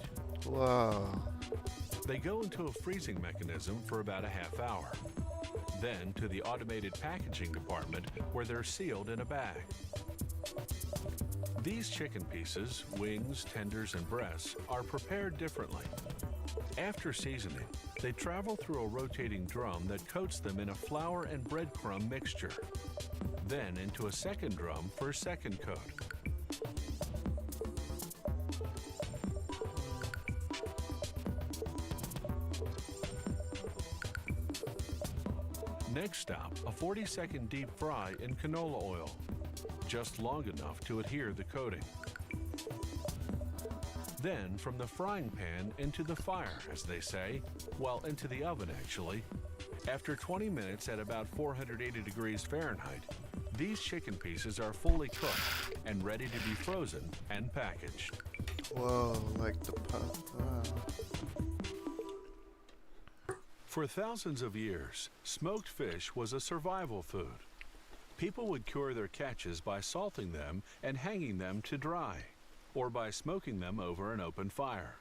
Whoa. They go into a freezing mechanism for about a half hour. Then to the automated packaging department where they're sealed in a bag. These chicken pieces, wings, tenders, and breasts are prepared differently. After seasoning, they travel through a rotating drum that coats them in a flour and breadcrumb mixture. Then into a second drum for a second coat. Next stop, a 40-second deep fry in canola oil, just long enough to adhere the coating. Then from the frying pan into the fire, as they say, well, into the oven actually. After 20 minutes at about 480 degrees Fahrenheit, these chicken pieces are fully cooked and ready to be frozen and packaged. Whoa, like the pup. Wow. For thousands of years, smoked fish was a survival food. People would cure their catches by salting them and hanging them to dry, or by smoking them over an open fire.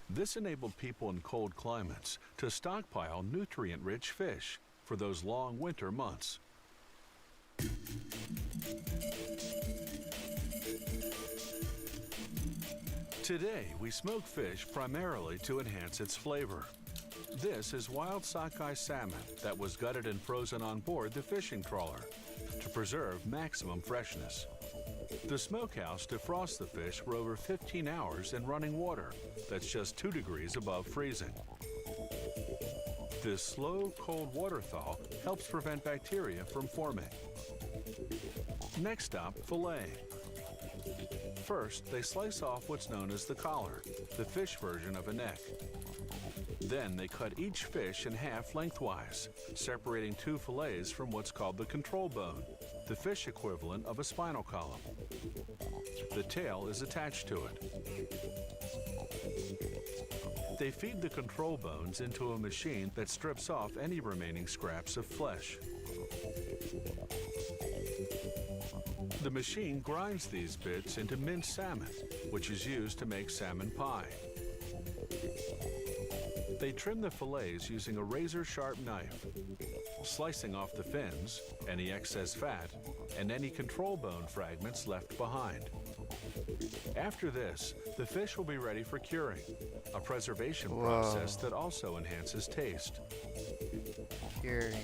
This enabled people in cold climates to stockpile nutrient-rich fish for those long winter months. Today, we smoke fish primarily to enhance its flavor. This is wild sockeye salmon that was gutted and frozen on board the fishing trawler to preserve maximum freshness. The smokehouse defrosts the fish for over 15 hours in running water that's just 2 degrees above freezing. This slow, cold water thaw helps prevent bacteria from forming. Next stop, fillet. First, they slice off what's known as the collar, the fish version of a neck. Then they cut each fish in half lengthwise, separating 2 fillets from what's called the control bone, the fish equivalent of a spinal column. The tail is attached to it. They feed the control bones into a machine that strips off any remaining scraps of flesh. The machine grinds these bits into minced salmon, which is used to make salmon pie. They trim the fillets using a razor-sharp knife, slicing off the fins, any excess fat, and any control bone fragments left behind. After this, the fish will be ready for curing, a preservation process that also enhances taste. Curing.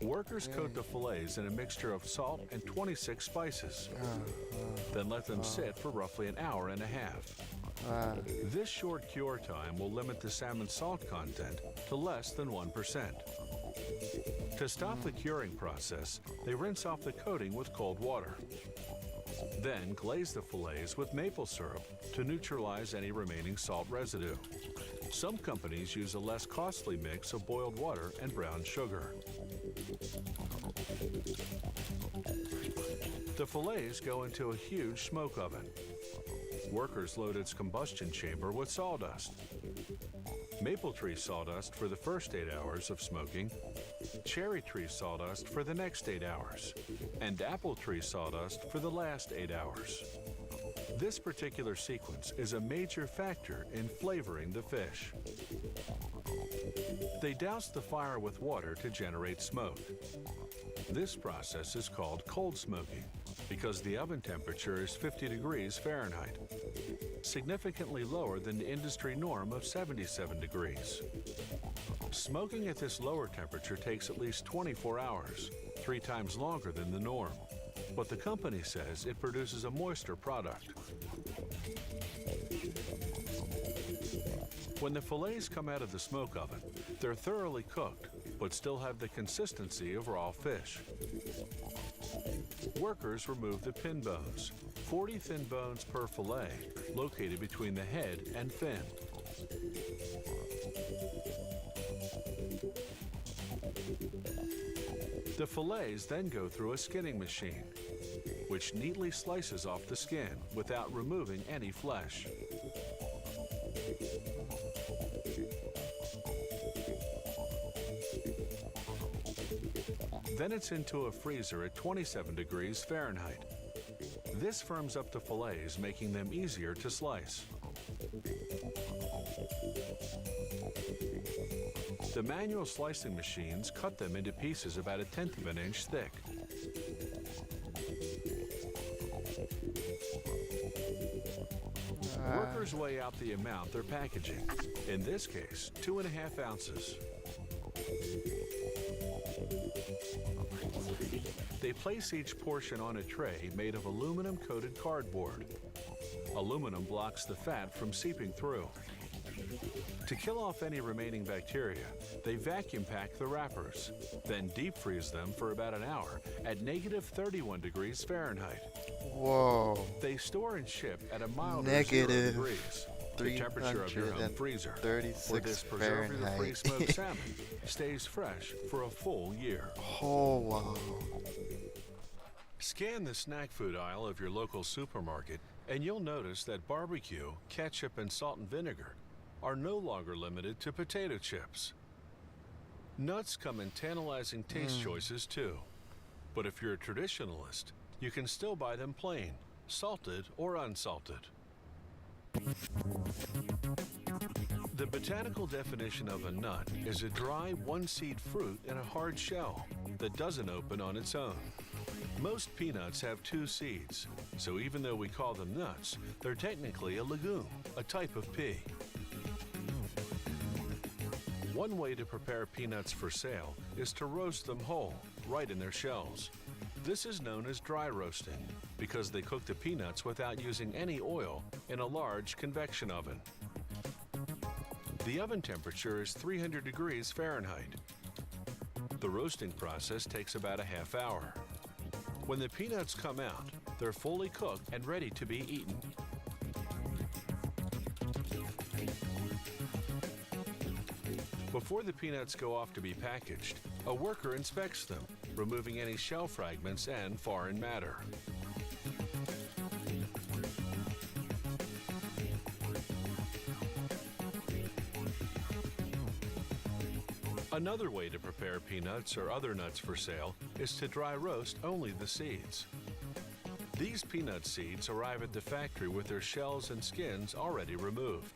Workers coat the fillets in a mixture of salt and 26 spices, then let them sit for roughly an hour and a half. This short cure time will limit the salmon's salt content to less than 1%. To stop the curing process, they rinse off the coating with cold water. Then glaze the fillets with maple syrup to neutralize any remaining salt residue. Some companies use a less costly mix of boiled water and brown sugar. The fillets go into a huge smoke oven. Workers load its combustion chamber with sawdust. Maple tree sawdust for the first 8 hours of smoking, cherry tree sawdust for the next 8 hours, and apple tree sawdust for the last 8 hours. This particular sequence is a major factor in flavoring the fish. They douse the fire with water to generate smoke. This process is called cold smoking because the oven temperature is 50 degrees Fahrenheit, significantly lower than the industry norm of 77 degrees. Smoking at this lower temperature takes at least 24 hours, 3 times longer than the norm. But the company says it produces a moister product. When the fillets come out of the smoke oven, they're thoroughly cooked, but still have the consistency of raw fish. Workers remove the pin bones, 40 thin bones per fillet, located between the head and fin. The fillets then go through a skinning machine, which neatly slices off the skin without removing any flesh. Then it's into a freezer at 27 degrees Fahrenheit. This firms up the fillets, making them easier to slice. The manual slicing machines cut them into pieces about 1/10 of an inch thick. Workers weigh out the amount they're packaging. In this case, 2.5 ounces. They place each portion on a tray made of aluminum-coated cardboard. Aluminum blocks the fat from seeping through. To kill off any remaining bacteria, they vacuum pack the wrappers, then deep freeze them for about an hour at -31 degrees Fahrenheit. Whoa. They store and ship at a milder -336 0 degrees, the temperature of your home freezer, where this preservative-free smoked salmon stays fresh for a full year. Oh, wow. Scan the snack food aisle of your local supermarket, and you'll notice that barbecue, ketchup, and salt and vinegar are no longer limited to potato chips. Nuts come in tantalizing taste choices too. But if you're a traditionalist, you can still buy them plain, salted or unsalted. The botanical definition of a nut is a dry one-seed fruit in a hard shell that doesn't open on its own. Most peanuts have 2 seeds, so even though we call them nuts, they're technically a legume, a type of pea. One way to prepare peanuts for sale is to roast them whole, right in their shells. This is known as dry roasting because they cook the peanuts without using any oil in a large convection oven. The oven temperature is 300 degrees Fahrenheit. The roasting process takes about a half hour. When the peanuts come out, they're fully cooked and ready to be eaten. Before the peanuts go off to be packaged, a worker inspects them, removing any shell fragments and foreign matter. Another way to prepare peanuts or other nuts for sale is to dry roast only the seeds. These peanut seeds arrive at the factory with their shells and skins already removed.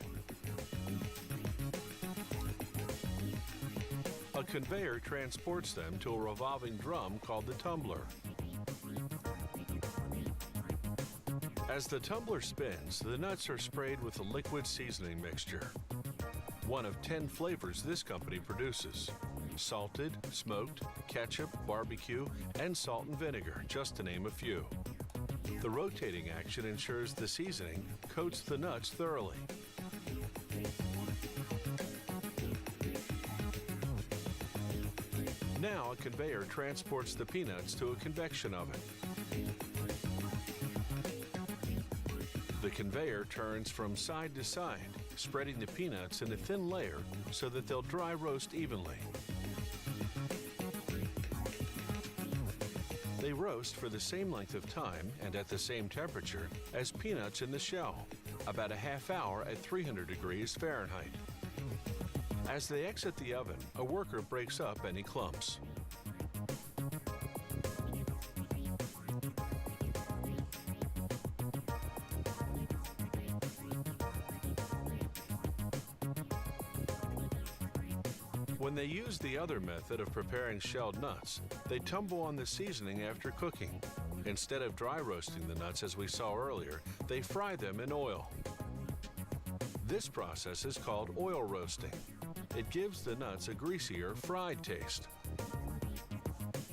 A conveyor transports them to a revolving drum called the tumbler. As the tumbler spins, the nuts are sprayed with a liquid seasoning mixture. One of 10 flavors this company produces: salted, smoked, ketchup, barbecue, and salt and vinegar, just to name a few. The rotating action ensures the seasoning coats the nuts thoroughly. Now a conveyor transports the peanuts to a convection oven. The conveyor turns from side to side, spreading the peanuts in a thin layer so that they'll dry roast evenly. They roast for the same length of time and at the same temperature as peanuts in the shell, about a half hour at 300 degrees Fahrenheit. As they exit the oven, a worker breaks up any clumps. When they use the other method of preparing shelled nuts, they tumble on the seasoning after cooking. Instead of dry roasting the nuts as we saw earlier, they fry them in oil. This process is called oil roasting. It gives the nuts a greasier, fried taste.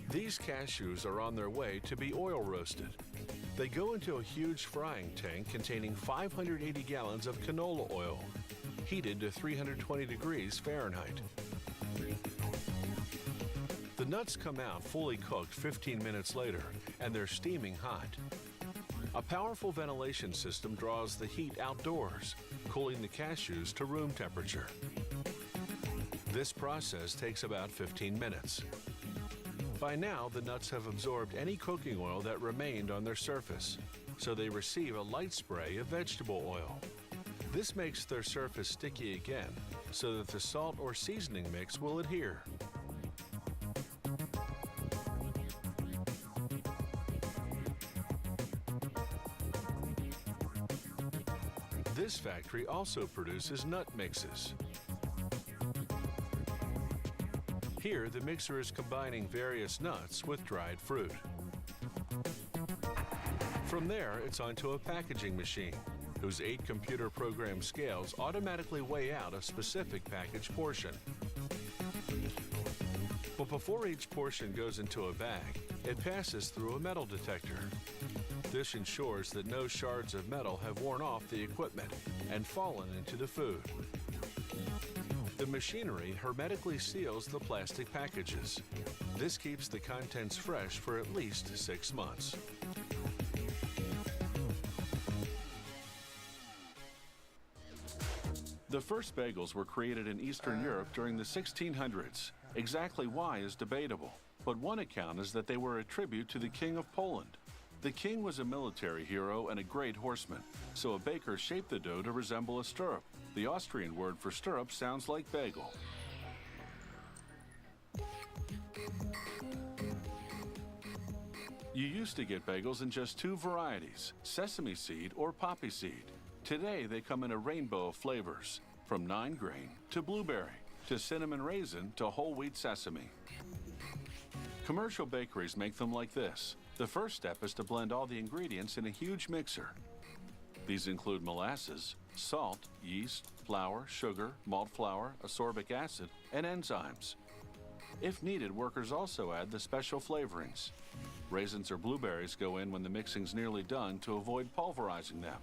These cashews are on their way to be oil roasted. They go into a huge frying tank containing 580 gallons of canola oil, heated to 320 degrees Fahrenheit. The nuts come out fully cooked 15 minutes later, and they're steaming hot. A powerful ventilation system draws the heat outdoors, cooling the cashews to room temperature. This process takes about 15 minutes. By now, the nuts have absorbed any cooking oil that remained on their surface, so they receive a light spray of vegetable oil. This makes their surface sticky again, so that the salt or seasoning mix will adhere. This factory also produces nut mixes. Here, the mixer is combining various nuts with dried fruit. From there, it's onto a packaging machine, whose 8 computer-programmed scales automatically weigh out a specific package portion. But before each portion goes into a bag, it passes through a metal detector. This ensures that no shards of metal have worn off the equipment and fallen into the food. The machinery hermetically seals the plastic packages. This keeps the contents fresh for at least 6 months. The first bagels were created in Eastern Europe during the 1600s. Exactly why is debatable, but one account is that they were a tribute to the King of Poland. The king was a military hero and a great horseman, so a baker shaped the dough to resemble a stirrup. The Austrian word for stirrup sounds like bagel. You used to get bagels in just 2 varieties, sesame seed or poppy seed. Today they come in a rainbow of flavors, from 9-grain to blueberry, to cinnamon raisin to whole wheat sesame. Commercial bakeries make them like this. The first step is to blend all the ingredients in a huge mixer. These include molasses, salt, yeast, flour, sugar, malt flour, ascorbic acid, and enzymes. If needed, workers also add the special flavorings. Raisins or blueberries go in when the mixing's nearly done to avoid pulverizing them.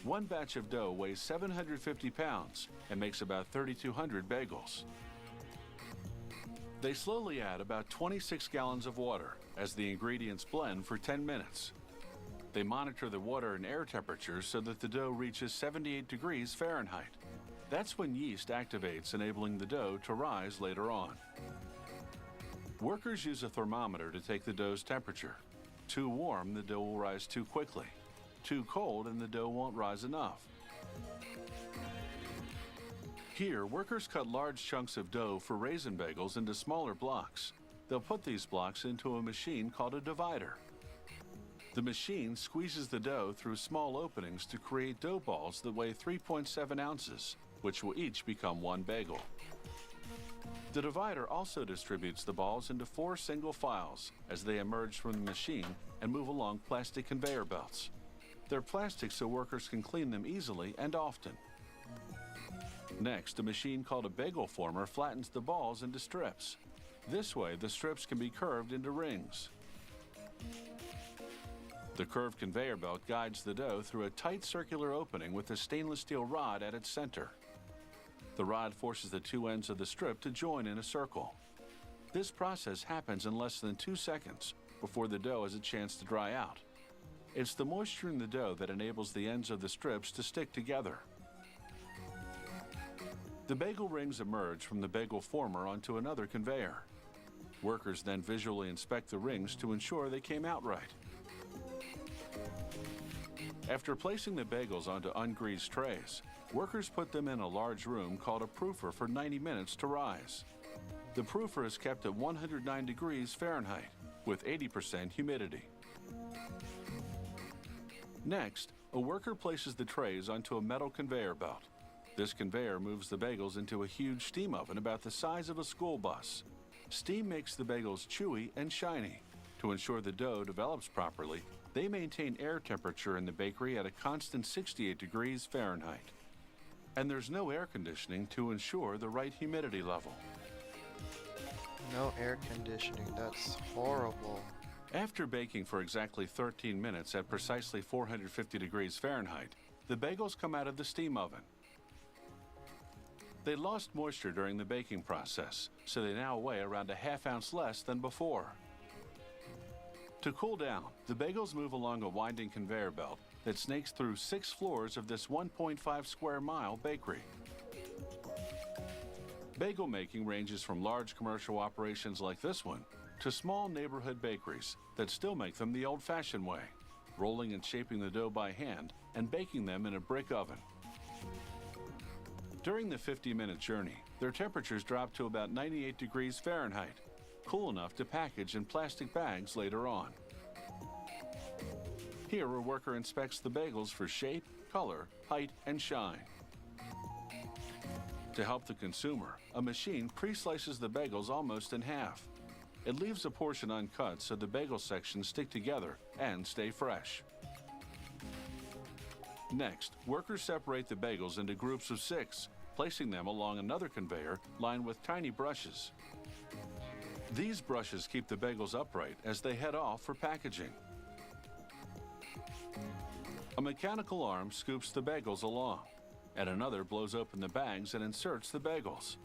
One batch of dough weighs 750 pounds and makes about 3,200 bagels. They slowly add about 26 gallons of water as the ingredients blend for 10 minutes. They monitor the water and air temperatures so that the dough reaches 78 degrees Fahrenheit. That's when yeast activates, enabling the dough to rise later on. Workers use a thermometer to take the dough's temperature. Too warm, the dough will rise too quickly. Too cold, and the dough won't rise enough. Here, workers cut large chunks of dough for raisin bagels into smaller blocks. They'll put these blocks into a machine called a divider. The machine squeezes the dough through small openings to create dough balls that weigh 3.7 ounces, which will each become 1 bagel. The divider also distributes the balls into 4 single files as they emerge from the machine and move along plastic conveyor belts. They're plastic so workers can clean them easily and often. Next, a machine called a bagel former flattens the balls into strips. This way, the strips can be curved into rings. The curved conveyor belt guides the dough through a tight circular opening with a stainless steel rod at its center. The rod forces the 2 ends of the strip to join in a circle. This process happens in less than 2 seconds before the dough has a chance to dry out. It's the moisture in the dough that enables the ends of the strips to stick together. The bagel rings emerge from the bagel former onto another conveyor. Workers then visually inspect the rings to ensure they came out right. After placing the bagels onto ungreased trays, workers put them in a large room called a proofer for 90 minutes to rise. The proofer is kept at 109 degrees Fahrenheit with 80% humidity. Next, a worker places the trays onto a metal conveyor belt. This conveyor moves the bagels into a huge steam oven about the size of a school bus. Steam makes the bagels chewy and shiny. To ensure the dough develops properly, they maintain air temperature in the bakery at a constant 68 degrees Fahrenheit. And there's no air conditioning to ensure the right humidity level. No air conditioning, that's horrible. After baking for exactly 13 minutes at precisely 450 degrees Fahrenheit, the bagels come out of the steam oven. They lost moisture during the baking process, so they now weigh around a ½ ounce less than before. To cool down, the bagels move along a winding conveyor belt that snakes through 6 floors of this 1.5 square mile bakery. Bagel making ranges from large commercial operations like this one to small neighborhood bakeries that still make them the old-fashioned way, rolling and shaping the dough by hand and baking them in a brick oven. During the 50-minute journey, their temperatures drop to about 98 degrees Fahrenheit, cool enough to package in plastic bags later on. Here, a worker inspects the bagels for shape, color, height, and shine. To help the consumer, a machine pre-slices the bagels almost in half. It leaves a portion uncut so the bagel sections stick together and stay fresh. Next, workers separate the bagels into groups of 6, placing them along another conveyor lined with tiny brushes. These brushes keep the bagels upright as they head off for packaging. A mechanical arm scoops the bagels along, and another blows open the bags and inserts the bagels.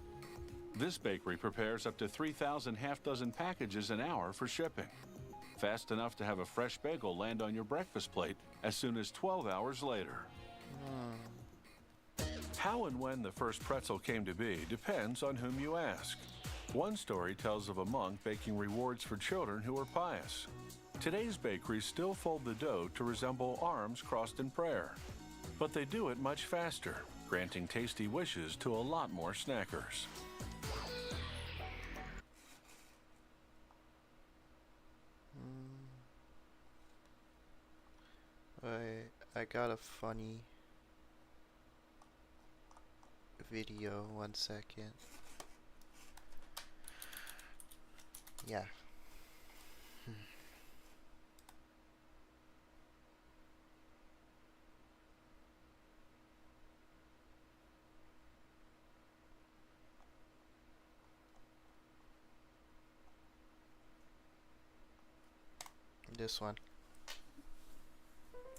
This bakery prepares up to 3,000 half-dozen packages an hour for shipping, fast enough to have a fresh bagel land on your breakfast plate as soon as 12 hours later. How and when the first pretzel came to be depends on whom you ask. One story tells of a monk baking rewards for children who were pious. Today's bakeries still fold the dough to resemble arms crossed in prayer, but they do it much faster, granting tasty wishes to a lot more snackers. I got a funny video, 1 second. Yeah. This one.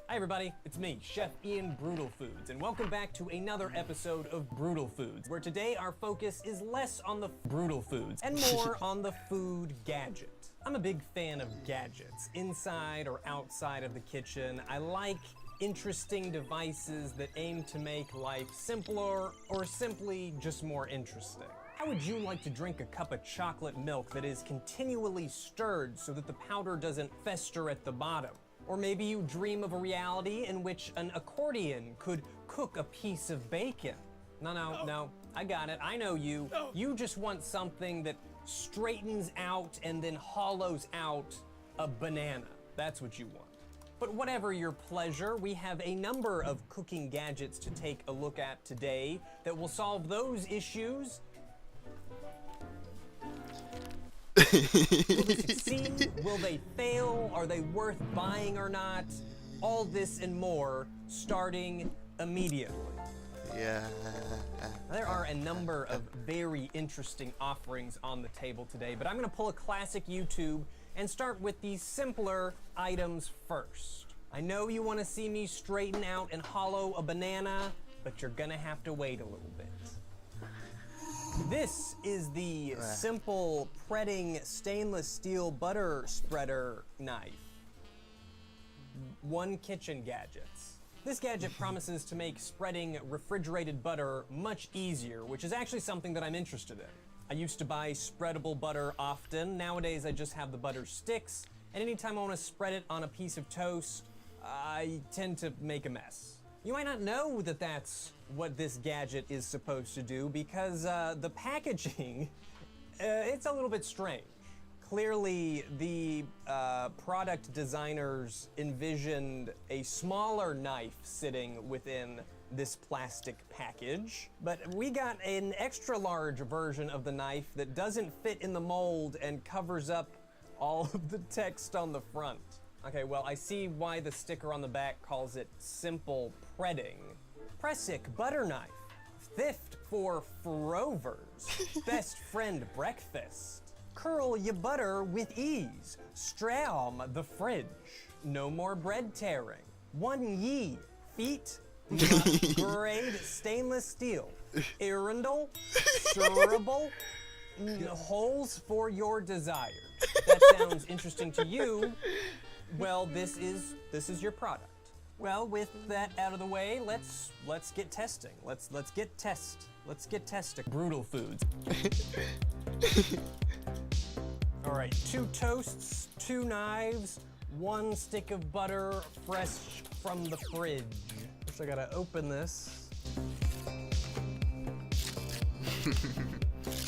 Hi everybody, it's me, Chef Ian Brutal Foods, and welcome back to another episode of Brutal Foods, where today our focus is less on the brutal foods and more on the food gadget. I'm a big fan of gadgets, inside or outside of the kitchen. I like interesting devices that aim to make life simpler or simply just more interesting. How would you like to drink a cup of chocolate milk that is continually stirred so that the powder doesn't fester at the bottom? Or maybe you dream of a reality in which an accordion could cook a piece of bacon. No, I got it, I know you. You just want something that straightens out and then hollows out a banana. That's what you want. But whatever your pleasure, we have a number of cooking gadgets to take a look at today that will solve those issues. Will they succeed? Will they fail? Are they worth buying or not? All this and more starting immediately. Yeah. There are a number of very interesting offerings on the table today, but I'm going to pull a classic YouTube and start with the simpler items first. I know you want to see me straighten out and hollow a banana, but you're going to have to wait a little bit. This is the simple Pretting stainless steel butter spreader knife. One Kitchen Gadgets. This gadget promises to make spreading refrigerated butter much easier, which is actually something that I'm interested in. I used to buy spreadable butter often. Nowadays I just have the butter sticks, and anytime I want to spread it on a piece of toast, I tend to make a mess. You might not know that that's what this gadget is supposed to do because the packaging, it's a little bit strange. Clearly, the product designers envisioned a smaller knife sitting within this plastic package, but we got an extra large version of the knife that doesn't fit in the mold and covers up all of the text on the front. Okay, well, I see why the sticker on the back calls it simple pretting. Pressic butter knife, thrift for frovers, best friend breakfast. Curl your butter with ease, stram the fridge, no more bread tearing. 1 year, feet, grade stainless steel, irrindle, durable, holes for your desire. That sounds interesting to you. Well, this is your product. Well, with that out of the way, let's get testing. Let's get testing. Brutal foods. All right, 2 toasts, 2 knives, 1 stick of butter fresh from the fridge. First, I gotta open this.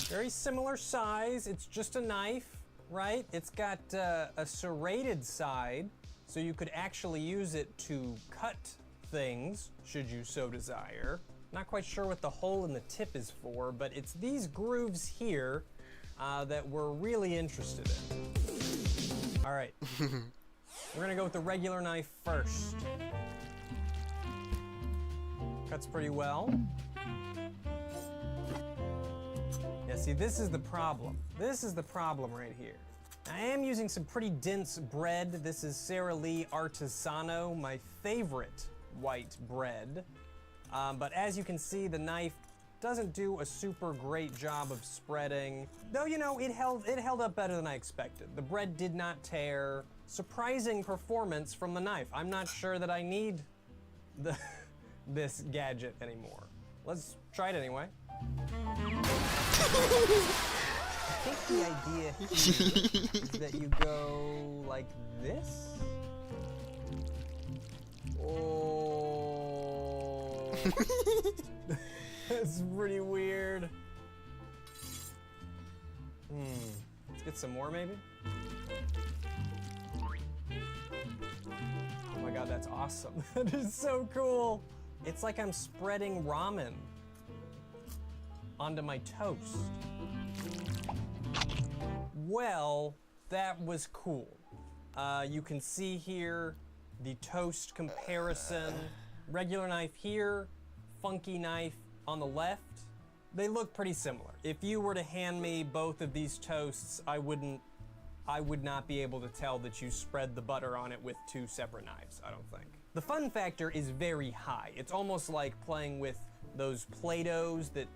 Very similar size. It's just a knife, right? It's got a serrated side, so you could actually use it to cut things, should you so desire. Not quite sure what the hole in the tip is for, but it's these grooves here that we're really interested in. All right, we're gonna go with the regular knife first. Cuts pretty well. Yeah, see, this is the problem. This is the problem right here. I am using some pretty dense bread. This is Sara Lee Artisano, my favorite white bread. But as you can see, the knife doesn't do a super great job of spreading. Though, you know, it held up better than I expected. The bread did not tear. Surprising performance from the knife. I'm not sure that I need this gadget anymore. Let's try it anyway. I think the idea here is that you go like this. Oh. That's pretty weird. Let's get some more maybe. Oh my god, that's awesome. That is so cool. It's like I'm spreading ramen onto my toast. Well, that was cool. You can see here the toast comparison. Regular knife here, funky knife on the left. They look pretty similar. If you were to hand me both of these toasts, I would not be able to tell that you spread the butter on it with 2 separate knives, I don't think. The fun factor is very high. It's almost like playing with those Play-Dohs that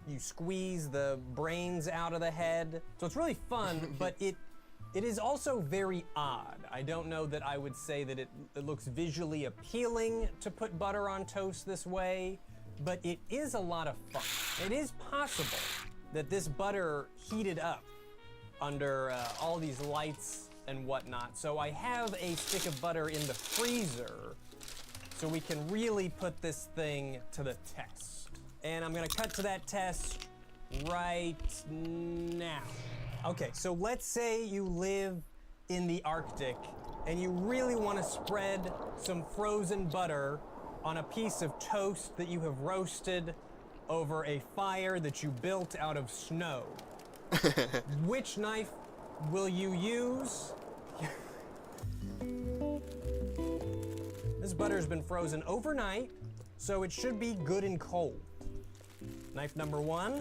you squeeze the brains out of the head. So it's really fun, but it is also very odd. I don't know that I would say that it looks visually appealing to put butter on toast this way, but it is a lot of fun. It is possible that this butter heated up under all these lights and whatnot. So I have a stick of butter in the freezer so we can really put this thing to the test. And I'm gonna cut to that test right now. Okay, so let's say you live in the Arctic and you really wanna spread some frozen butter on a piece of toast that you have roasted over a fire that you built out of snow. Which knife will you use? This butter's been frozen overnight, so it should be good and cold. Knife number 1.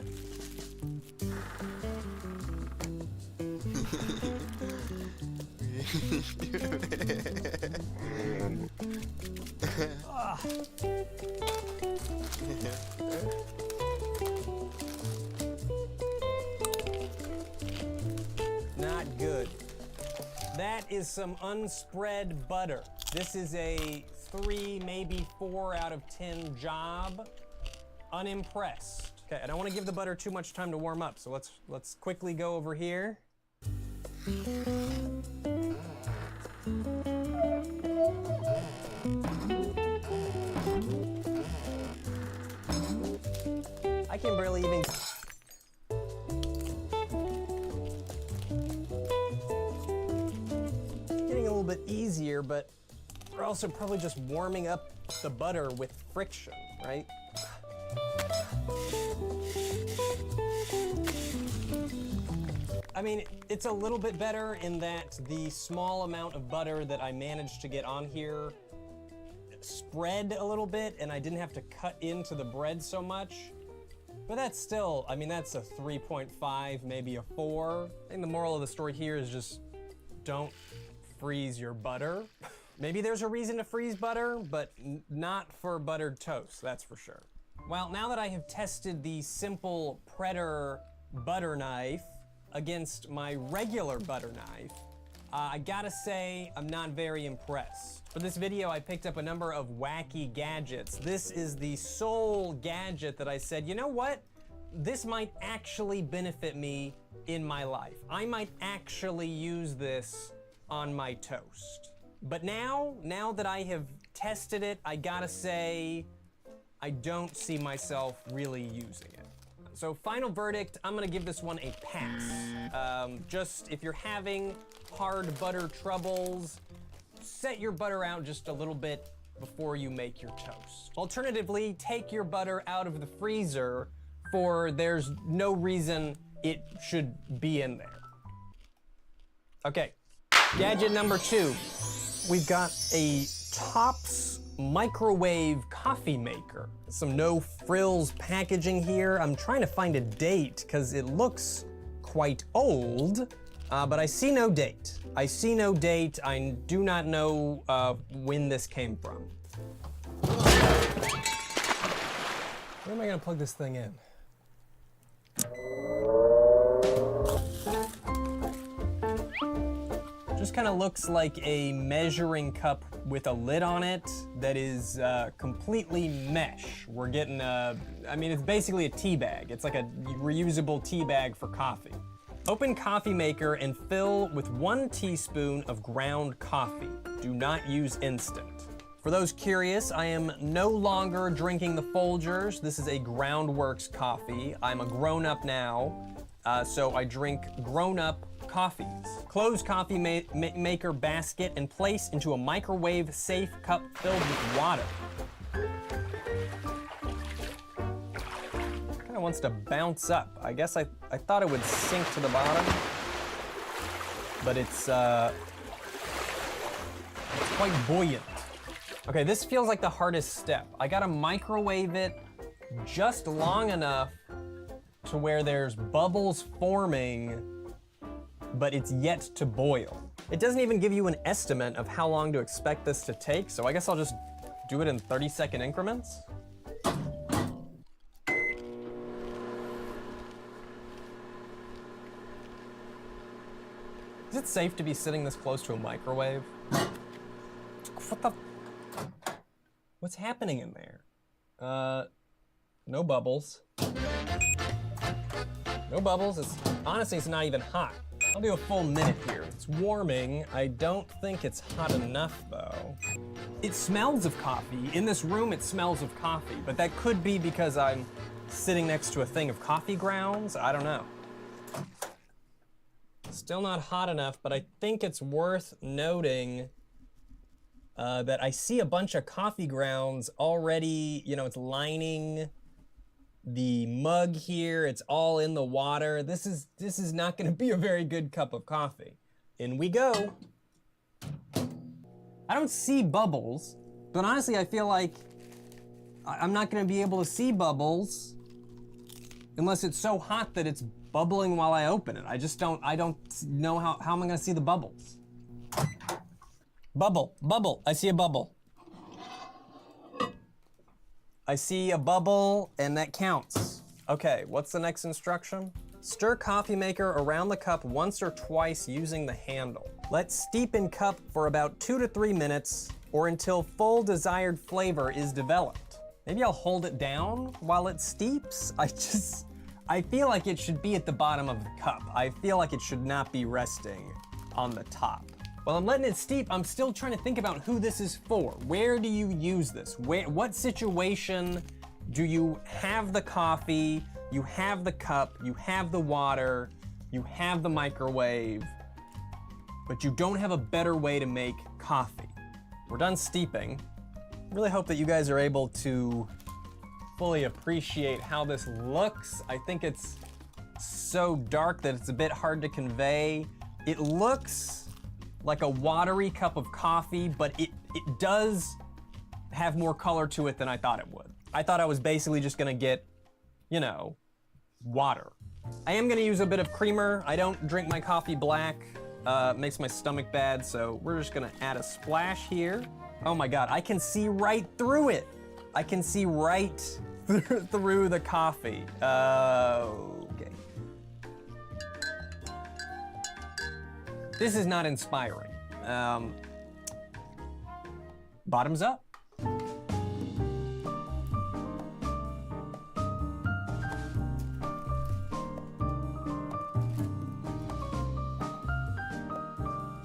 Not good. That is some unspread butter. This is a 3, maybe 4 out of 10 job. Unimpressed. Okay, I don't want to give the butter too much time to warm up, so let's quickly go over here. I can barely even... here, but we're also probably just warming up the butter with friction, right? I mean, it's a little bit better in that the small amount of butter that I managed to get on here spread a little bit and I didn't have to cut into the bread so much. But that's still, I mean, that's a 3.5, maybe a 4. I think the moral of the story here is just don't freeze your butter. Maybe there's a reason to freeze butter, but not for buttered toast, that's for sure. Well, now that I have tested the simple Predator butter knife against my regular butter knife, I gotta say, I'm not very impressed. For this video, I picked up a number of wacky gadgets. This is the sole gadget that I said, you know what? This might actually benefit me in my life. I might actually use this on my toast. But now that I have tested it, I gotta say, I don't see myself really using it. So final verdict, I'm gonna give this one a pass. Just if you're having hard butter troubles, set your butter out just a little bit before you make your toast. Alternatively, take your butter out of the freezer, for there's no reason it should be in there. Okay, gadget number 2. We've got a Tops microwave coffee maker. Some no frills packaging here. I'm trying to find a date because it looks quite old, but I see no date. I see no date. I do not know when this came from. Where am I gonna plug this thing in? Just kind of looks like a measuring cup with a lid on it that is completely mesh. We're getting I mean, it's basically a tea bag. It's like a reusable tea bag for coffee. Open coffee maker and fill with 1 teaspoon of ground coffee. Do not use instant. For those curious, I am no longer drinking the Folgers. This is a Groundworks coffee. I'm a grown-up now, so I drink grown-up coffees. Close coffee maker basket and place into a microwave safe cup filled with water. Kind of wants to bounce up. I guess I thought it would sink to the bottom, but it's quite buoyant. Okay, this feels like the hardest step. I gotta microwave it just long enough to where there's bubbles forming, but it's yet to boil. It doesn't even give you an estimate of how long to expect this to take, so I guess I'll just do it in 30-second increments. Is it safe to be sitting this close to a microwave? What the? What's happening in there? No bubbles. No bubbles. Honestly, it's not even hot. I'll do a full minute here. It's warming. I don't think it's hot enough, though. It smells of coffee. In this room, it smells of coffee, but that could be because I'm sitting next to a thing of coffee grounds. I don't know. Still not hot enough, but I think it's worth noting that I see a bunch of coffee grounds already. You know, it's lining the mug here. It's all in the water. This is not going to be a very good cup of coffee. In we go. I don't see bubbles, but honestly, I feel like I'm not going to be able to see bubbles unless it's so hot that it's bubbling while I open it. I don't know how am I going to see the bubbles. Bubble, I see a bubble. I see a bubble, and that counts. Okay, what's the next instruction? Stir coffee maker around the cup once or twice using the handle. Let steep in cup for about 2 to 3 minutes or until full desired flavor is developed. Maybe I'll hold it down while it steeps. I feel like it should be at the bottom of the cup. I feel like it should not be resting on the top. While I'm letting it steep, I'm still trying to think about who this is for. Where do you use this? What situation do you have the coffee, you have the cup, you have the water, you have the microwave, but you don't have a better way to make coffee? We're done steeping. Really hope that you guys are able to fully appreciate how this looks. I think it's so dark that it's a bit hard to convey. It looks like a watery cup of coffee, but it does have more color to it than I thought it would. I thought I was basically just gonna get, you know, water. I am gonna use a bit of creamer. I don't drink my coffee black. It makes my stomach bad, so we're just gonna add a splash here. Oh my God, I can see right through it. I can see right through the coffee. Okay. This is not inspiring. Bottoms up.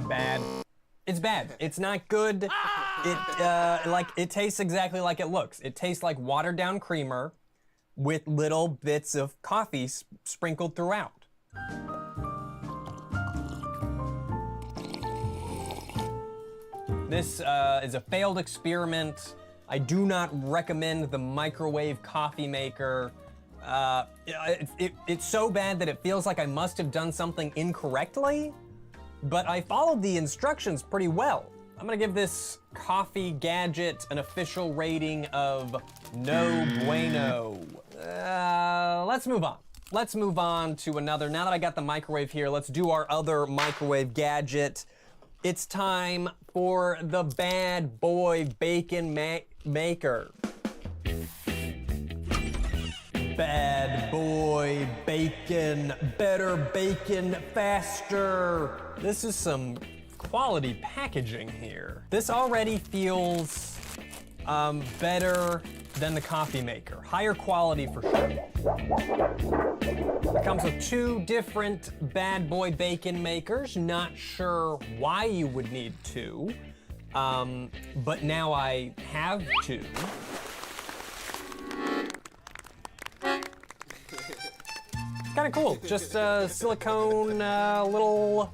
Bad. It's bad. It's not good. It tastes exactly like it looks. It tastes like watered down creamer with little bits of coffee sprinkled throughout. This is a failed experiment. I do not recommend the microwave coffee maker. It's so bad that it feels like I must have done something incorrectly, but I followed the instructions pretty well. I'm gonna give this coffee gadget an official rating of no bueno. Let's move on. Let's move on to another. Now that I got the microwave here, let's do our other microwave gadget. It's time for the bad boy bacon maker. Bad boy bacon, better bacon faster. This is some quality packaging here. This already feels better than the coffee maker. Higher quality for sure. It comes with 2 different bad boy bacon makers. Not sure why you would need 2, but now I have 2. It's kind of cool. Just a silicone little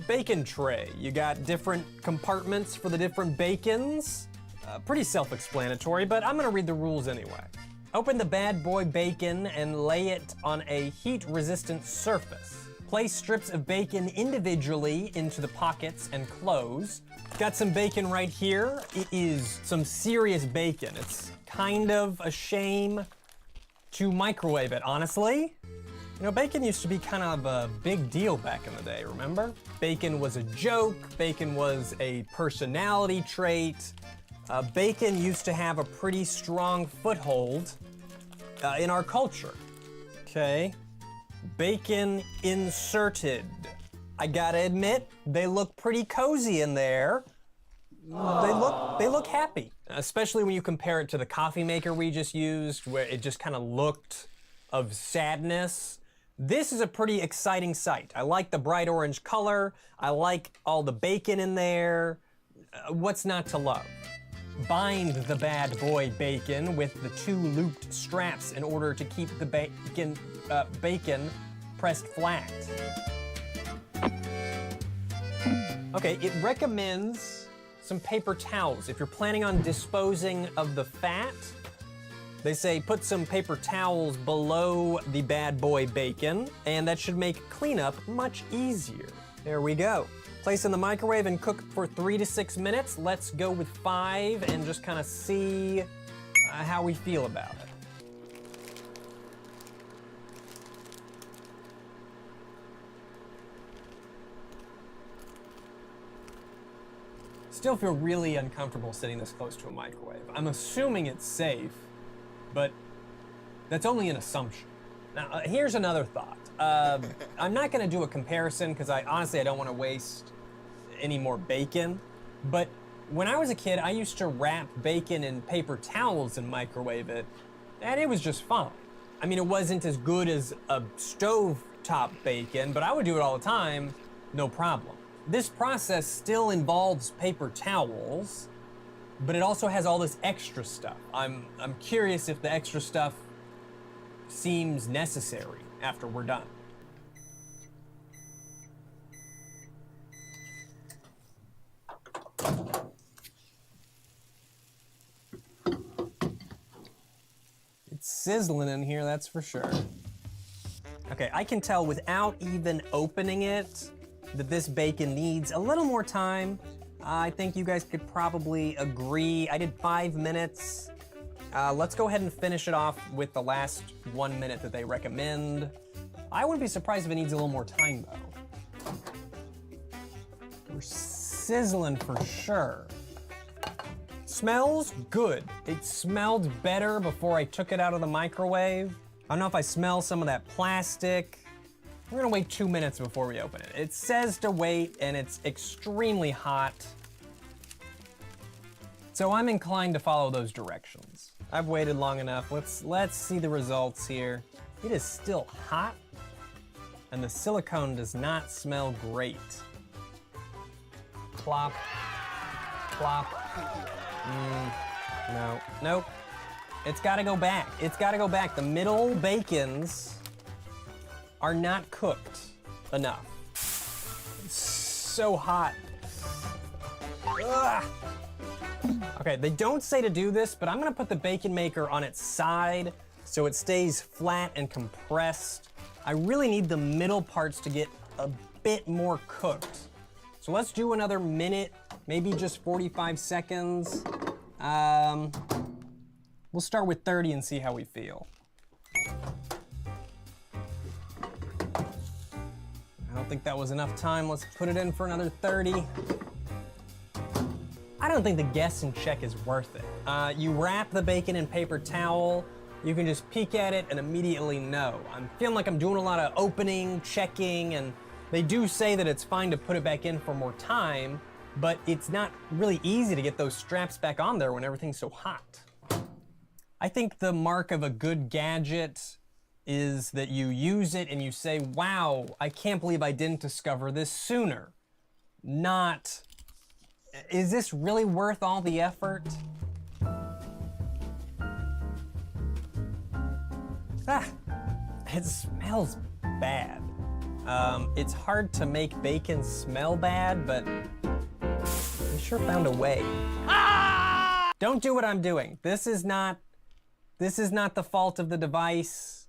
bacon tray. You got different compartments for the different bacons. Pretty self-explanatory, but I'm gonna read the rules anyway. Open the bad boy bacon and lay it on a heat-resistant surface. Place strips of bacon individually into the pockets and close. Got some bacon right here. It is some serious bacon. It's kind of a shame to microwave it, honestly. You know, bacon used to be kind of a big deal back in the day, remember? Bacon was a joke, bacon was a personality trait. Bacon used to have a pretty strong foothold in our culture. Okay, bacon inserted. I gotta admit, they look pretty cozy in there. They look happy, especially when you compare it to the coffee maker we just used, where it just kind of looked of sadness. This is a pretty exciting sight. I like the bright orange color. I like all the bacon in there. What's not to love? Bind the bad boy bacon with the 2 looped straps in order to keep the bacon pressed flat. Okay, it recommends some paper towels. If you're planning on disposing of the fat, they say put some paper towels below the bad boy bacon, and that should make cleanup much easier. There we go. Place in the microwave and cook for 3 to 6 minutes. Let's go with 5 and just kind of see how we feel about it. Still feel really uncomfortable sitting this close to a microwave. I'm assuming it's safe, but that's only an assumption. Now, here's another thought. I'm not gonna do a comparison because honestly, I don't wanna waste any more bacon, but when I was a kid, I used to wrap bacon in paper towels and microwave it, and it was just fine. I mean, it wasn't as good as a stovetop bacon, but I would do it all the time, no problem. This process still involves paper towels, but it also has all this extra stuff. I'm curious if the extra stuff seems necessary after we're done. It's sizzling in here, that's for sure. Okay, I can tell without even opening it that this bacon needs a little more time. I think you guys could probably agree. I did 5 minutes. Let's go ahead and finish it off with the last 1 minute that they recommend. I wouldn't be surprised if it needs a little more time though. We're sizzling for sure. Smells good. It smelled better before I took it out of the microwave. I don't know if I smell some of that plastic. We're gonna wait 2 minutes before we open it. It says to wait and it's extremely hot. So I'm inclined to follow those directions. I've waited long enough. Let's see the results here. It is still hot and the silicone does not smell great. Plop, plop. No, nope. It's gotta go back. It's gotta go back. The middle bacons are not cooked enough. It's so hot. Ugh. Okay, they don't say to do this, but I'm gonna put the bacon maker on its side so it stays flat and compressed. I really need the middle parts to get a bit more cooked. So let's do another minute, maybe just 45 seconds. We'll start with 30 and see how we feel. I don't think that was enough time. Let's put it in for another 30. I don't think the guess and check is worth it. You wrap the bacon in paper towel, you can just peek at it and immediately know. I'm feeling like I'm doing a lot of opening, checking, and they do say that it's fine to put it back in for more time, but it's not really easy to get those straps back on there when everything's so hot. I think the mark of a good gadget is that you use it and you say, wow, I can't believe I didn't discover this sooner. Not, is this really worth all the effort? It smells bad. It's hard to make bacon smell bad, but I sure found a way. Don't do what I'm doing. This is not the fault of the device.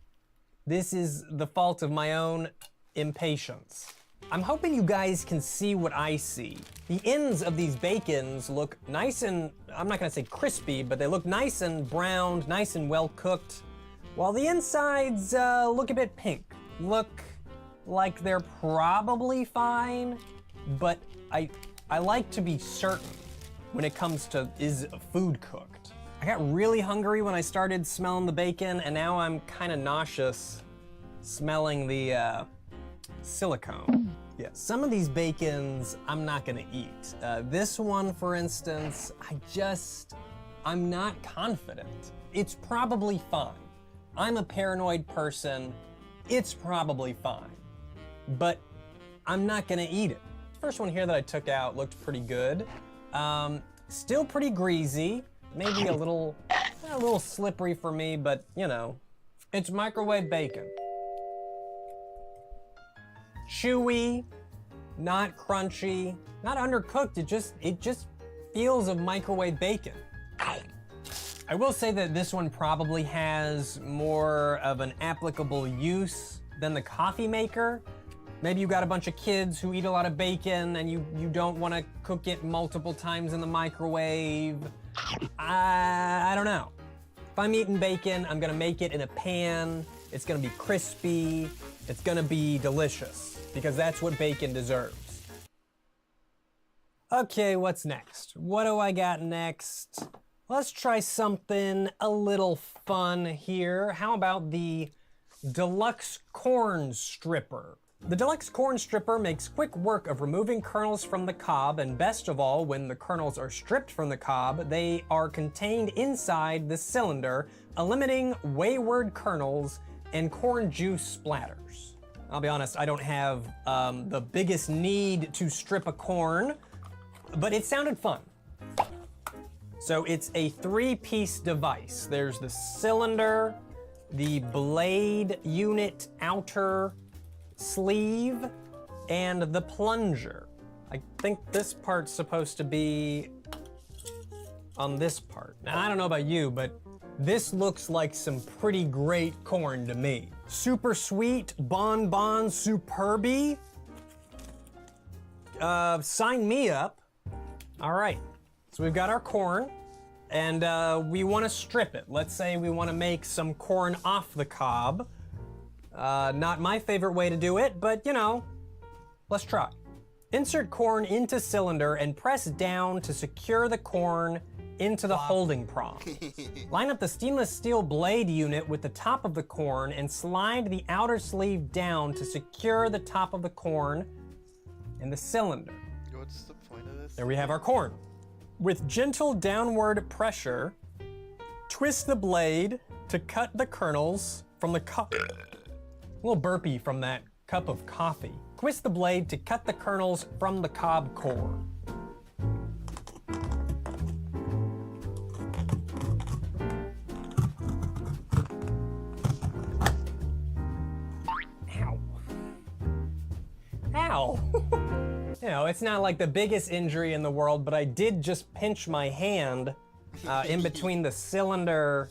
This is the fault of my own impatience. I'm hoping you guys can see what I see. The ends of these bacons look nice and, I'm not gonna say crispy, but they look nice and browned, nice and well cooked, while the insides look a bit pink. Look like they're probably fine, but I like to be certain when it comes to, is food cooked? I got really hungry when I started smelling the bacon, and now I'm kind of nauseous smelling the silicone. Yeah, some of these bacons I'm not gonna eat. This one, for instance, I'm not confident. It's probably fine. I'm a paranoid person. It's probably fine, but I'm not gonna eat it. First one here that I took out looked pretty good. Still pretty greasy. Maybe a little slippery for me, but you know, it's microwave bacon. Chewy, not crunchy, not undercooked. It just feels of microwave bacon. I will say that this one probably has more of an applicable use than the coffee maker. Maybe you got a bunch of kids who eat a lot of bacon and you don't want to cook it multiple times in the microwave. I don't know. If I'm eating bacon, I'm gonna make it in a pan. It's gonna be crispy. It's gonna be delicious because that's what bacon deserves. Okay, what's next? What do I got next? Let's try something a little fun here. How about the Deluxe Corn Stripper? The Deluxe Corn Stripper makes quick work of removing kernels from the cob, and best of all, when the kernels are stripped from the cob, they are contained inside the cylinder, eliminating wayward kernels and corn juice splatters. I'll be honest, I don't have the biggest need to strip a corn, but it sounded fun. So it's a 3-piece device. There's the cylinder, the blade unit outer sleeve, and the plunger. I think this part's supposed to be on this part. Now, I don't know about you, but This looks like some pretty great corn to me. Super sweet, bon superby. Sign me up. All right, so we've got our corn, and we want to strip it. Let's say we want to make some corn off the cob. Not my favorite way to do it, but you know, let's try. Insert corn into cylinder and press down to secure the corn into the holding prong. Line up the stainless steel blade unit with the top of the corn and slide the outer sleeve down to secure the top of the corn in the cylinder. What's the point of this? There we have our corn. With gentle downward pressure, twist the blade to cut the kernels from the cup. A little burpy from that cup of coffee. Twist the blade to cut the kernels from the cob core. Ow. Ow. You know, it's not like the biggest injury in the world, but I did just pinch my hand in between the cylinder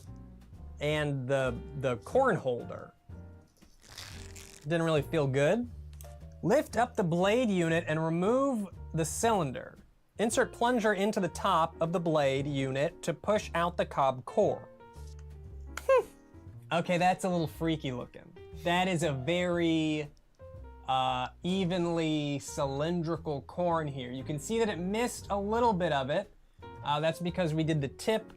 and the corn holder. Didn't really feel good. Lift up the blade unit and remove the cylinder. Insert plunger into the top of the blade unit to push out the cob core. Okay, that's a little freaky looking. That is a very evenly cylindrical corn here. You can see that it missed a little bit of it. That's because we did the tip,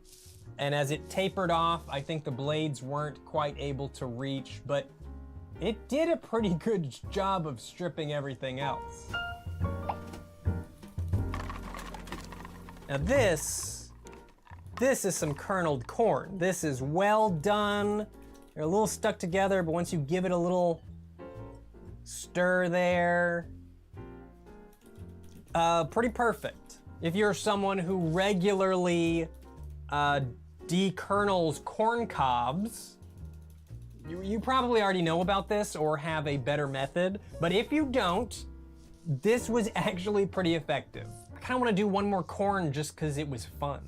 and as it tapered off, I think the blades weren't quite able to reach, but it did a pretty good job of stripping everything else. Now this is some kerneled corn. This is well done. They're a little stuck together, but once you give it a little stir there, pretty perfect. If you're someone who regularly dekernels corn cobs, you probably already know about this or have a better method, but if you don't, this was actually pretty effective. I kind of want to do one more corn just because it was fun.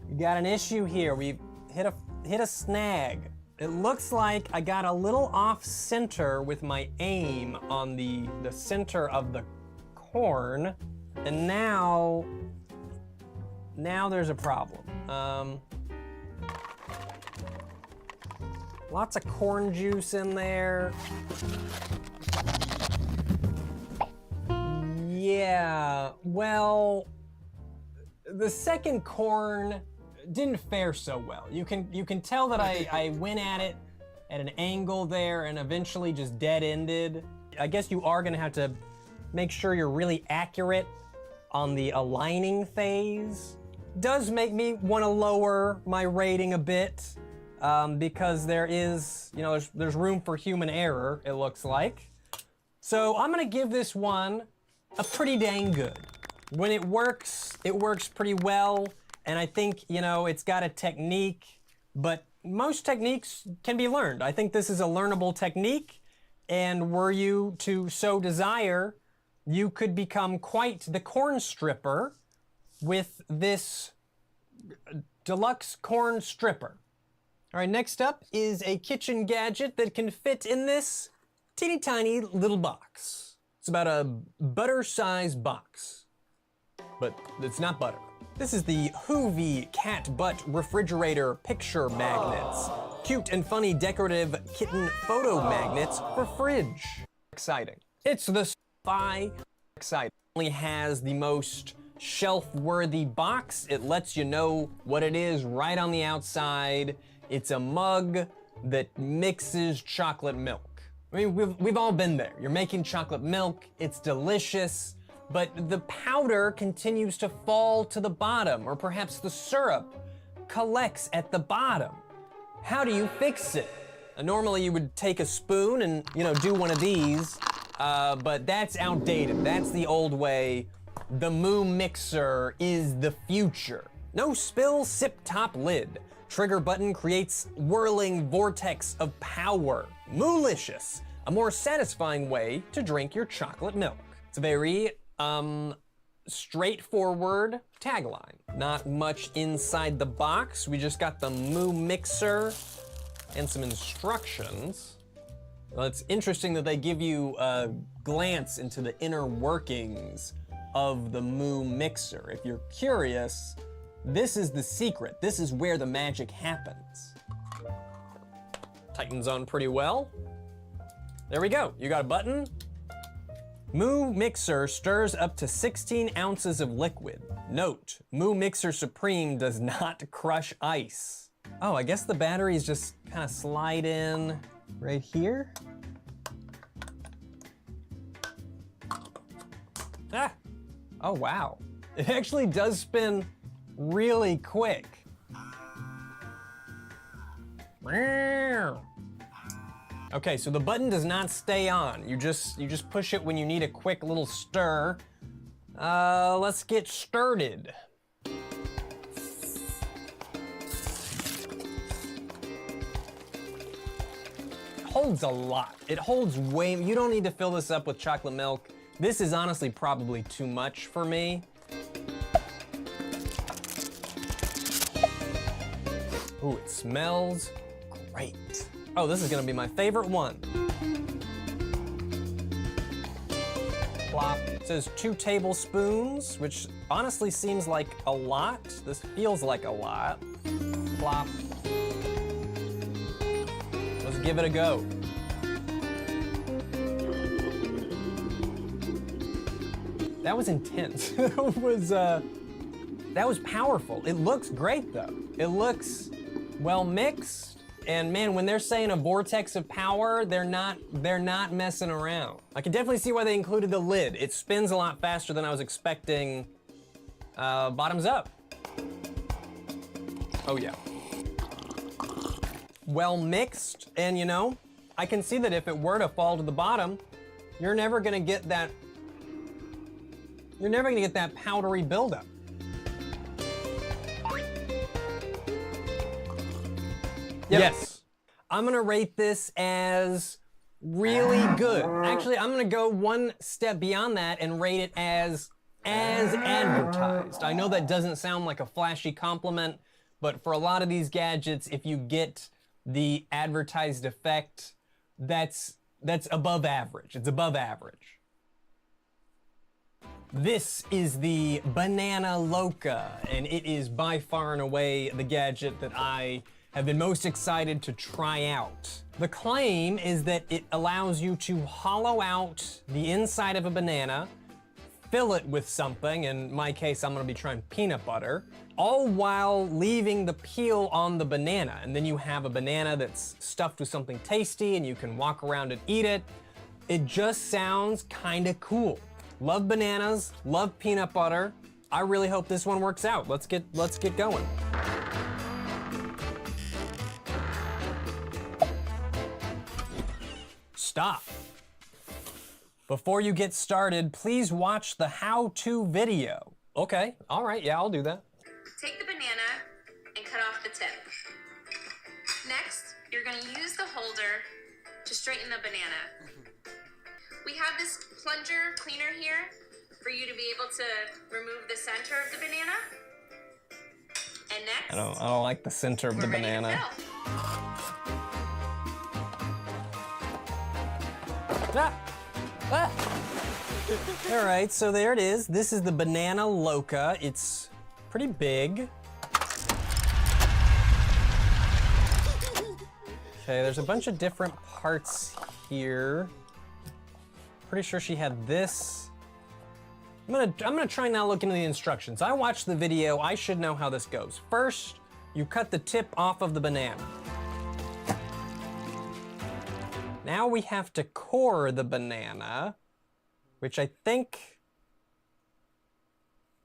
We got an issue here. We've hit a snag. It looks like I got a little off center with my aim on the center of the corn, and now there's a problem. Lots of corn juice in there. Yeah, well, the second corn didn't fare so well. You can tell that I went at it at an angle there and eventually just dead-ended. I guess you are gonna have to make sure you're really accurate on the aligning phase. Does make me wanna lower my rating a bit because there is, you know, there's room for human error, it looks like. So I'm gonna give this one a pretty dang good. When it works pretty well. And I think, you know, it's got a technique, but most techniques can be learned. I think this is a learnable technique, and were you to so desire, you could become quite the corn stripper with this deluxe corn stripper. All right, next up is a kitchen gadget that can fit in this teeny tiny little box. It's about a butter-sized box, but it's not butter. This is the Hoovy cat butt refrigerator picture magnets. Cute and funny decorative kitten photo magnets for fridge. Exciting. It's the Spy. Exciting. It only has the most shelf-worthy box. It lets you know what it is right on the outside. It's a mug that mixes chocolate milk. I mean, we've all been there. You're making chocolate milk, it's delicious, but the powder continues to fall to the bottom, or perhaps the syrup collects at the bottom. How do you fix it? Normally you would take a spoon and, you know, do one of these, but that's outdated. That's the old way. The Moo Mixer is the future. No spill, sip top lid. Trigger button creates whirling vortex of power. Moolicious, a more satisfying way to drink your chocolate milk. It's a very, straightforward tagline. Not much inside the box. We just got the moo mixer and some instructions. Well, it's interesting that they give you a glance into the inner workings of the moo mixer. If you're curious, this is the secret. This is where the magic happens. Tightens on pretty well. There we go. You got a button. Moo Mixer stirs up to 16 ounces of liquid. Note, Moo Mixer Supreme does not crush ice. Oh, I guess the batteries just kind of slide in right here. Ah, oh wow. It actually does spin really quick. Okay, so the button does not stay on. You just push it when you need a quick little stir. Let's get started. Holds a lot. It holds way, you don't need to fill this up with chocolate milk. This is honestly probably too much for me. Ooh, it smells great. Oh, this is gonna be my favorite one. Plop. It says 2 tablespoons, which honestly seems like a lot. This feels like a lot. Plop. Let's give it a go. That was intense. That was powerful. It looks great though. It looks well mixed. And man, when they're saying a vortex of power, they're not messing around. I can definitely see why they included the lid. It spins a lot faster than I was expecting. Bottoms up. Oh yeah. Well mixed, and you know, I can see that if it were to fall to the bottom, you're never gonna get that powdery buildup. Yep. Yes. I'm gonna rate this as really good. Actually, I'm gonna go one step beyond that and rate it as advertised. I know that doesn't sound like a flashy compliment, but for a lot of these gadgets, if you get the advertised effect, that's above average. It's above average. This is the Banana Loca, and it is by far and away the gadget that I have been most excited to try out. The claim is that it allows you to hollow out the inside of a banana, fill it with something, in my case I'm gonna be trying peanut butter, all while leaving the peel on the banana. And then you have a banana that's stuffed with something tasty and you can walk around and eat it. It just sounds kinda cool. Love bananas, love peanut butter. I really hope this one works out. Let's get going. Stop. Before you get started, please watch the how-to video. Okay, all right, yeah, I'll do that. Take the banana and cut off the tip. Next, you're gonna use the holder to straighten the banana. We have this plunger cleaner here for you to be able to remove the center of the banana. And next, I don't like the center of the banana. All right, so there it is. This is the Banana Loca. It's pretty big. Okay, there's a bunch of different parts here. Pretty sure she had this. I'm gonna try not look into the instructions. I watched the video, I should know how this goes. First, you cut the tip off of the banana. Now we have to core the banana, which I think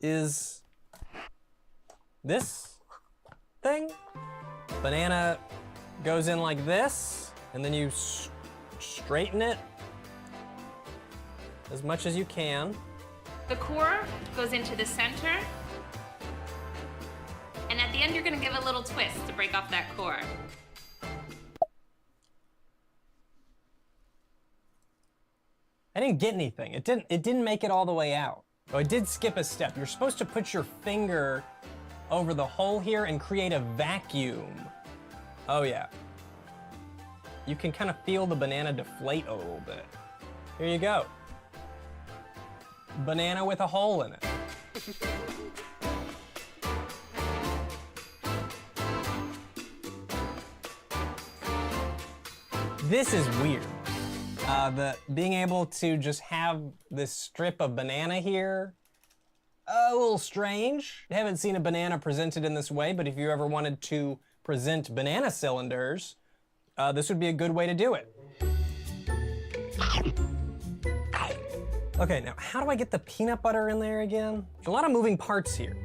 is this thing. Banana goes in like this, and then you straighten it as much as you can. the core goes into the center. And at the end, you're gonna give a little twist to break off that core. I didn't get anything. It didn't make it all the way out. Oh, I did skip a step. You're supposed to put your finger over the hole here and create a vacuum. Oh yeah. You can kind of feel the banana deflate a little bit. Here you go. Banana with a hole in it. This is weird. Being able to just have this strip of banana here, a little strange. I haven't seen a banana presented in this way, but if you ever wanted to present banana cylinders, this would be a good way to do it. Okay, now how do I get the peanut butter in there again? There's a lot of moving parts here.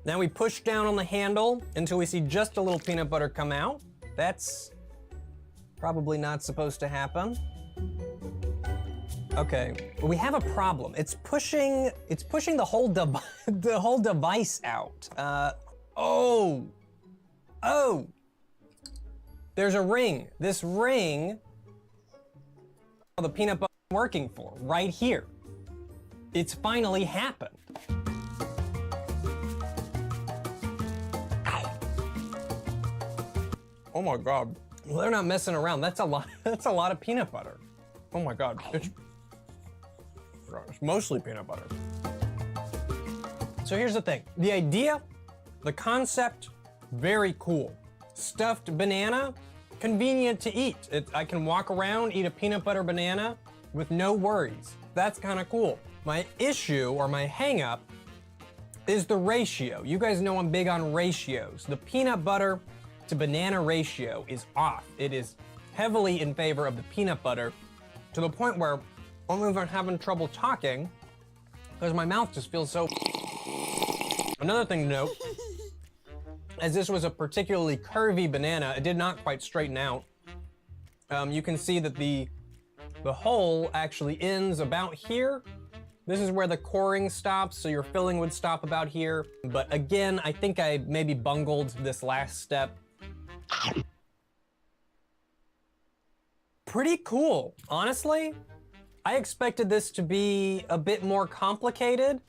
Now we push down on the handle until we see just a little peanut butter come out. That's probably not supposed to happen. Okay, but we have a problem. It's pushing the whole the whole device out. Oh, there's a ring. This ring, the peanut butter is working for, right here. It's finally happened. Oh my God. Well, they're not messing around. That's a lot of peanut butter. Oh my God. It's mostly peanut butter. So here's the thing. The idea, the concept, very cool. Stuffed banana, convenient to eat. I can walk around, eat a peanut butter banana with no worries. That's kind of cool. My issue or my hang up is the ratio. You guys know I'm big on ratios. The peanut butter to banana ratio is off. It is heavily in favor of the peanut butter to the point where I'm even having trouble talking because my mouth just feels so. Another thing to note, as this was a particularly curvy banana, it did not quite straighten out. You can see that the hole actually ends about here. This is where the coring stops, so your filling would stop about here. But again, I think I maybe bungled this last step. Pretty cool, honestly. I expected this to be a bit more complicated.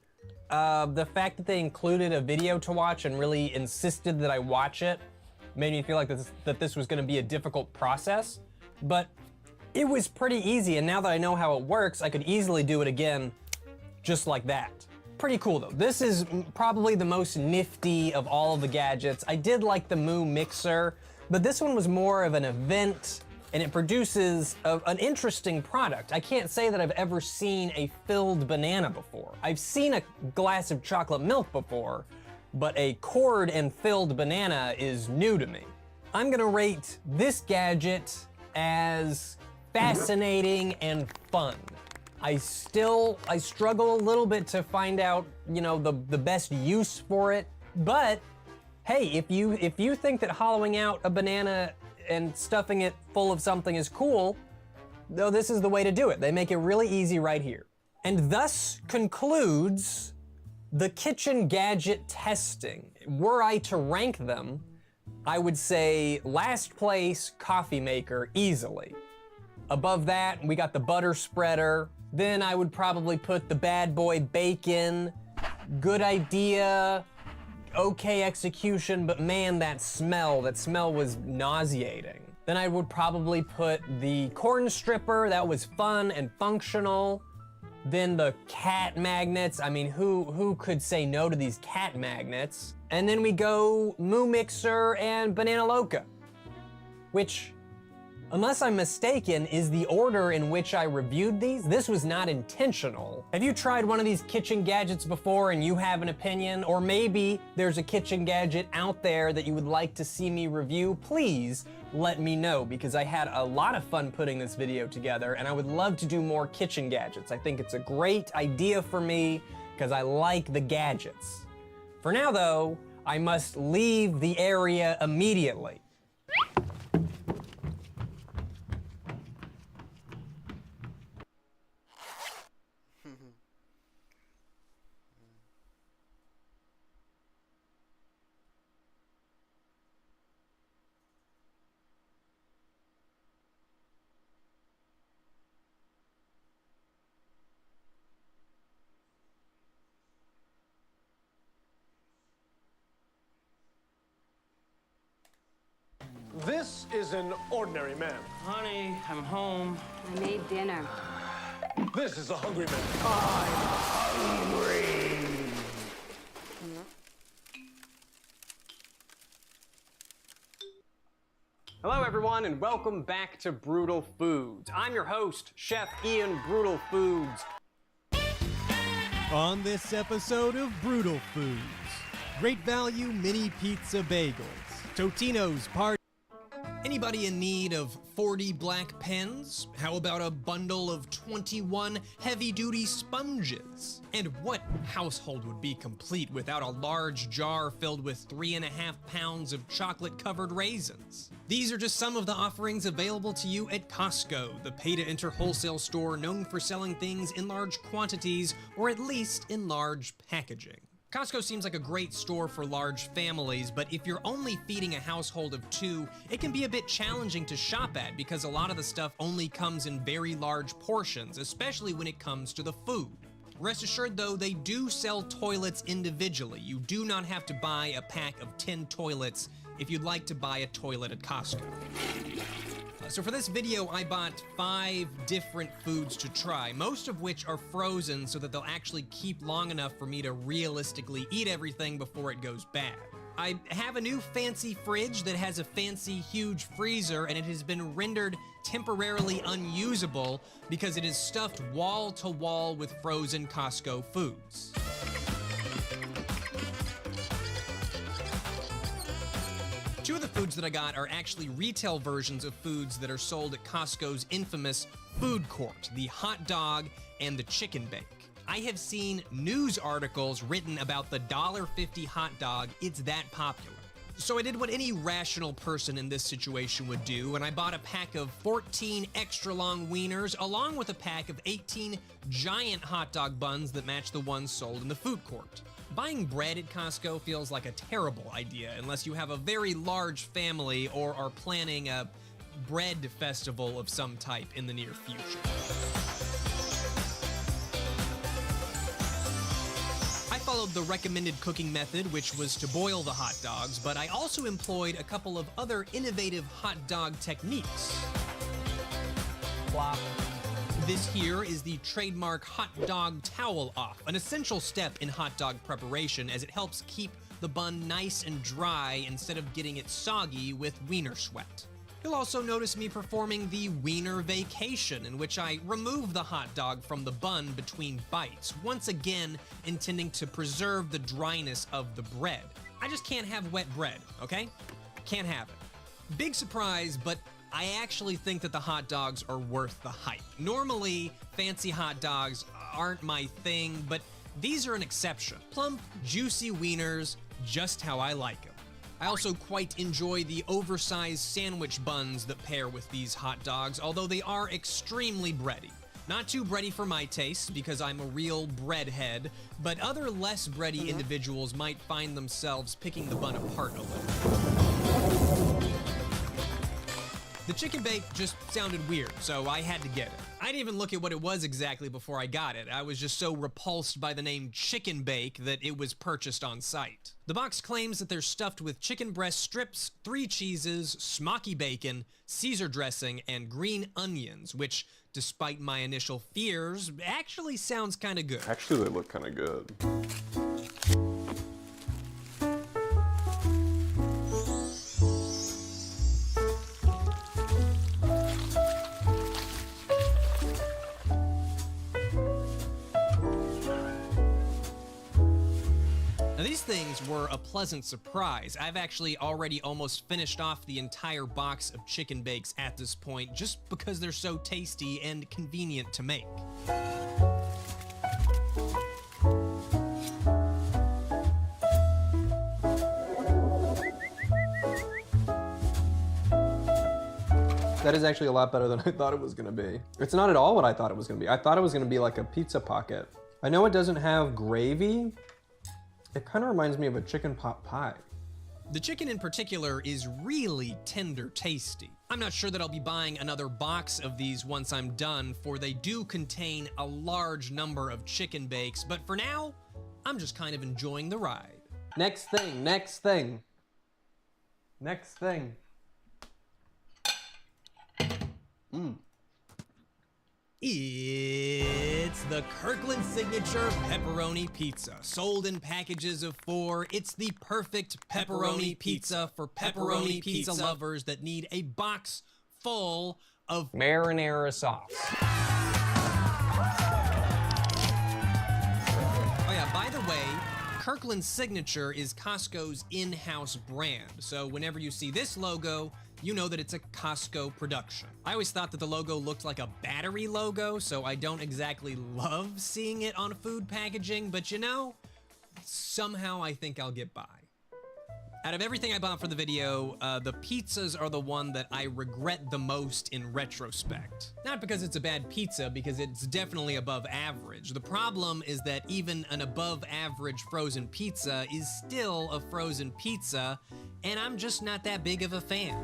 The fact that they included a video to watch and really insisted that I watch it made me feel like this was gonna be a difficult process, but it was pretty easy, and now that I know how it works, I could easily do it again just like that. Pretty cool though. This is probably the most nifty of all of the gadgets. I did like the Moo mixer, but this one was more of an event, and it produces an interesting product. I can't say that I've ever seen a filled banana before. I've seen a glass of chocolate milk before, but a cored and filled banana is new to me. I'm gonna rate this gadget as fascinating and fun. I struggle a little bit to find out, you know, the best use for it, but hey, if you think that hollowing out a banana and stuffing it full of something is cool, though, this is the way to do it. They make it really easy right here. And thus concludes the kitchen gadget testing. Were I to rank them, I would say last place, coffee maker, easily. Above that, we got the butter spreader. Then I would probably put the bad boy bacon. Good idea, okay execution, but man, that smell was nauseating. Then I would probably put the corn stripper. That was fun and functional. Then the cat magnets. I mean, who could say no to these cat magnets? And then we go Moo Mixer and Banana Loca, which, unless I'm mistaken, is the order in which I reviewed these. This was not intentional. Have you tried one of these kitchen gadgets before and you have an opinion? Or maybe there's a kitchen gadget out there that you would like to see me review? Please let me know, because I had a lot of fun putting this video together and I would love to do more kitchen gadgets. I think it's a great idea for me because I like the gadgets. For now though, I must leave the area immediately. This is an ordinary man. Honey, I'm home. I made dinner. This is a hungry man. Hello everyone and welcome back to Brutal Foods. I'm your host, Chef Ian Brutal Foods. On this episode of Brutal Foods, great value mini pizza bagels, Totino's party. Anybody in need of 40 black pens? How about a bundle of 21 heavy-duty sponges? And what household would be complete without a large jar filled with 3.5 pounds of chocolate-covered raisins? These are just some of the offerings available to you at Costco, the pay-to-enter wholesale store known for selling things in large quantities, or at least in large packaging. Costco seems like a great store for large families, but if you're only feeding a household of 2, it can be a bit challenging to shop at because a lot of the stuff only comes in very large portions, especially when it comes to the food. Rest assured though, they do sell toilets individually. You do not have to buy a pack of 10 toilets if you'd like to buy a toilet at Costco. So for this video, I bought 5 different foods to try, most of which are frozen so that they'll actually keep long enough for me to realistically eat everything before it goes bad. I have a new fancy fridge that has a fancy huge freezer, and it has been rendered temporarily unusable because it is stuffed wall to wall with frozen Costco foods. Two of the foods that I got are actually retail versions of foods that are sold at Costco's infamous food court, the hot dog and the chicken bake. I have seen news articles written about the $1.50 hot dog. It's that popular. So I did what any rational person in this situation would do, and I bought a pack of 14 extra long wieners along with a pack of 18 giant hot dog buns that match the ones sold in the food court. Buying bread at Costco feels like a terrible idea unless you have a very large family or are planning a bread festival of some type in the near future. I followed the recommended cooking method, which was to boil the hot dogs, but I also employed a couple of other innovative hot dog techniques. Plop. This here is the trademark hot dog towel off, an essential step in hot dog preparation as it helps keep the bun nice and dry instead of getting it soggy with wiener sweat. You'll also notice me performing the wiener vacation, in which I remove the hot dog from the bun between bites, once again intending to preserve the dryness of the bread. I just can't have wet bread, okay? Can't have it. Big surprise, but I actually think that the hot dogs are worth the hype. Normally, fancy hot dogs aren't my thing, but these are an exception. Plump, juicy wieners, just how I like them. I also quite enjoy the oversized sandwich buns that pair with these hot dogs, although they are extremely bready. Not too bready for my taste, because I'm a real bread head, but other less bready individuals might find themselves picking the bun apart a little. The chicken bake just sounded weird, so I had to get it. I didn't even look at what it was exactly before I got it. I was just so repulsed by the name chicken bake that it was purchased on site. The box claims that they're stuffed with chicken breast strips, 3 cheeses, smoky bacon, Caesar dressing, and green onions, which, despite my initial fears, actually sounds kinda good. Actually, they look kinda good. Now these things were a pleasant surprise. I've actually already almost finished off the entire box of chicken bakes at this point just because they're so tasty and convenient to make. That is actually a lot better than I thought it was gonna be. It's not at all what I thought it was gonna be. I thought it was gonna be like a pizza pocket. I know it doesn't have gravy. It kind of reminds me of a chicken pot pie. The chicken in particular is really tender tasty. I'm not sure that I'll be buying another box of these once I'm done, for they do contain a large number of chicken bakes, but for now, I'm just kind of enjoying the ride. Next thing, next thing. Next thing. It's the Kirkland Signature Pepperoni Pizza. Sold in packages of 4, it's the perfect pepperoni pizza for pepperoni pizza lovers that need a box full of marinara sauce. Oh yeah, by the way, Kirkland Signature is Costco's in-house brand, so whenever you see this logo, you know that it's a Costco production. I always thought that the logo looked like a battery logo, so I don't exactly love seeing it on food packaging, but you know, somehow I think I'll get by. Out of everything I bought for the video, the pizzas are the one that I regret the most in retrospect. Not because it's a bad pizza, because it's definitely above average. The problem is that even an above average frozen pizza is still a frozen pizza, and I'm just not that big of a fan.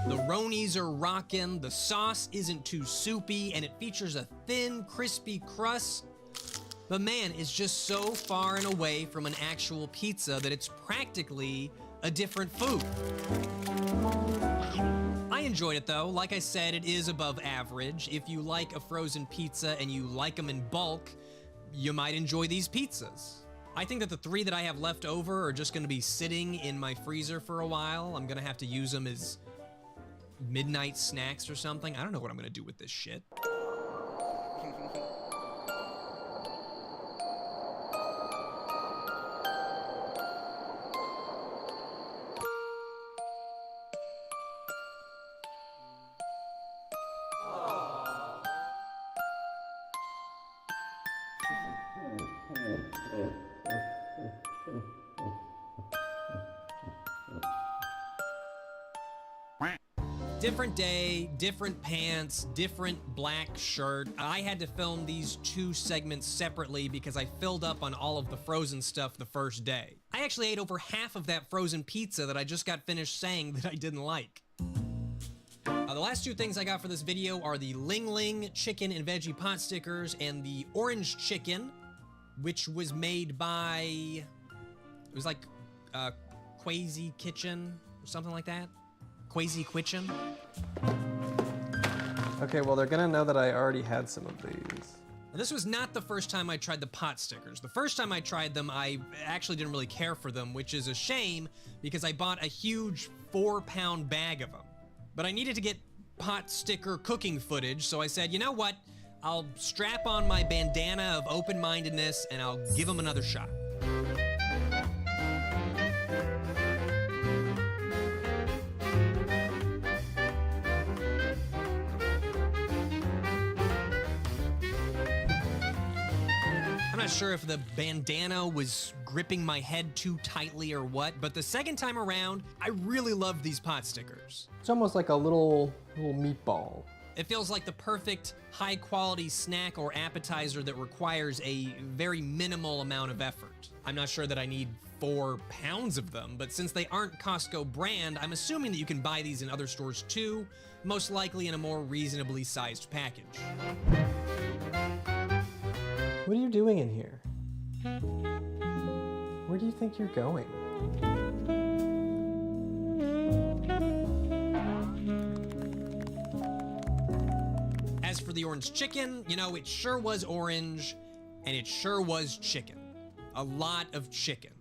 The Ronies are rockin', the sauce isn't too soupy, and it features a thin, crispy crust. But man, it's just so far and away from an actual pizza that it's practically a different food. I enjoyed it though. Like I said, it is above average. If you like a frozen pizza and you like them in bulk, you might enjoy these pizzas. I think that the 3 that I have left over are just gonna be sitting in my freezer for a while. I'm gonna have to use them as midnight snacks or something. I don't know what I'm gonna do with this shit. Different day, different pants, different black shirt. I had to film these 2 segments separately because I filled up on all of the frozen stuff the first day. I actually ate over half of that frozen pizza that I just got finished saying that I didn't like. The last 2 things I got for this video are the Ling Ling chicken and veggie pot stickers and the orange chicken, which was made by, it was like Quasi Kitchen or something like that. Quasi Kitchen. Okay, well, they're gonna know that I already had some of these. Now, this was not the first time I tried the pot stickers. The first time I tried them, I actually didn't really care for them, which is a shame because I bought a huge 4-pound bag of them. But I needed to get pot sticker cooking footage, so I said, you know what? I'll strap on my bandana of open-mindedness and I'll give them another shot. I'm not sure if the bandana was gripping my head too tightly or what, but the second time around, I really loved these pot stickers. It's almost like a little meatball. It feels like the perfect high-quality snack or appetizer that requires a very minimal amount of effort. I'm not sure that I need 4 pounds of them, but since they aren't Costco brand, I'm assuming that you can buy these in other stores too, most likely in a more reasonably sized package. What are you doing in here? Where do you think you're going? As for the orange chicken, you know, it sure was orange, and it sure was chicken. A lot of chicken.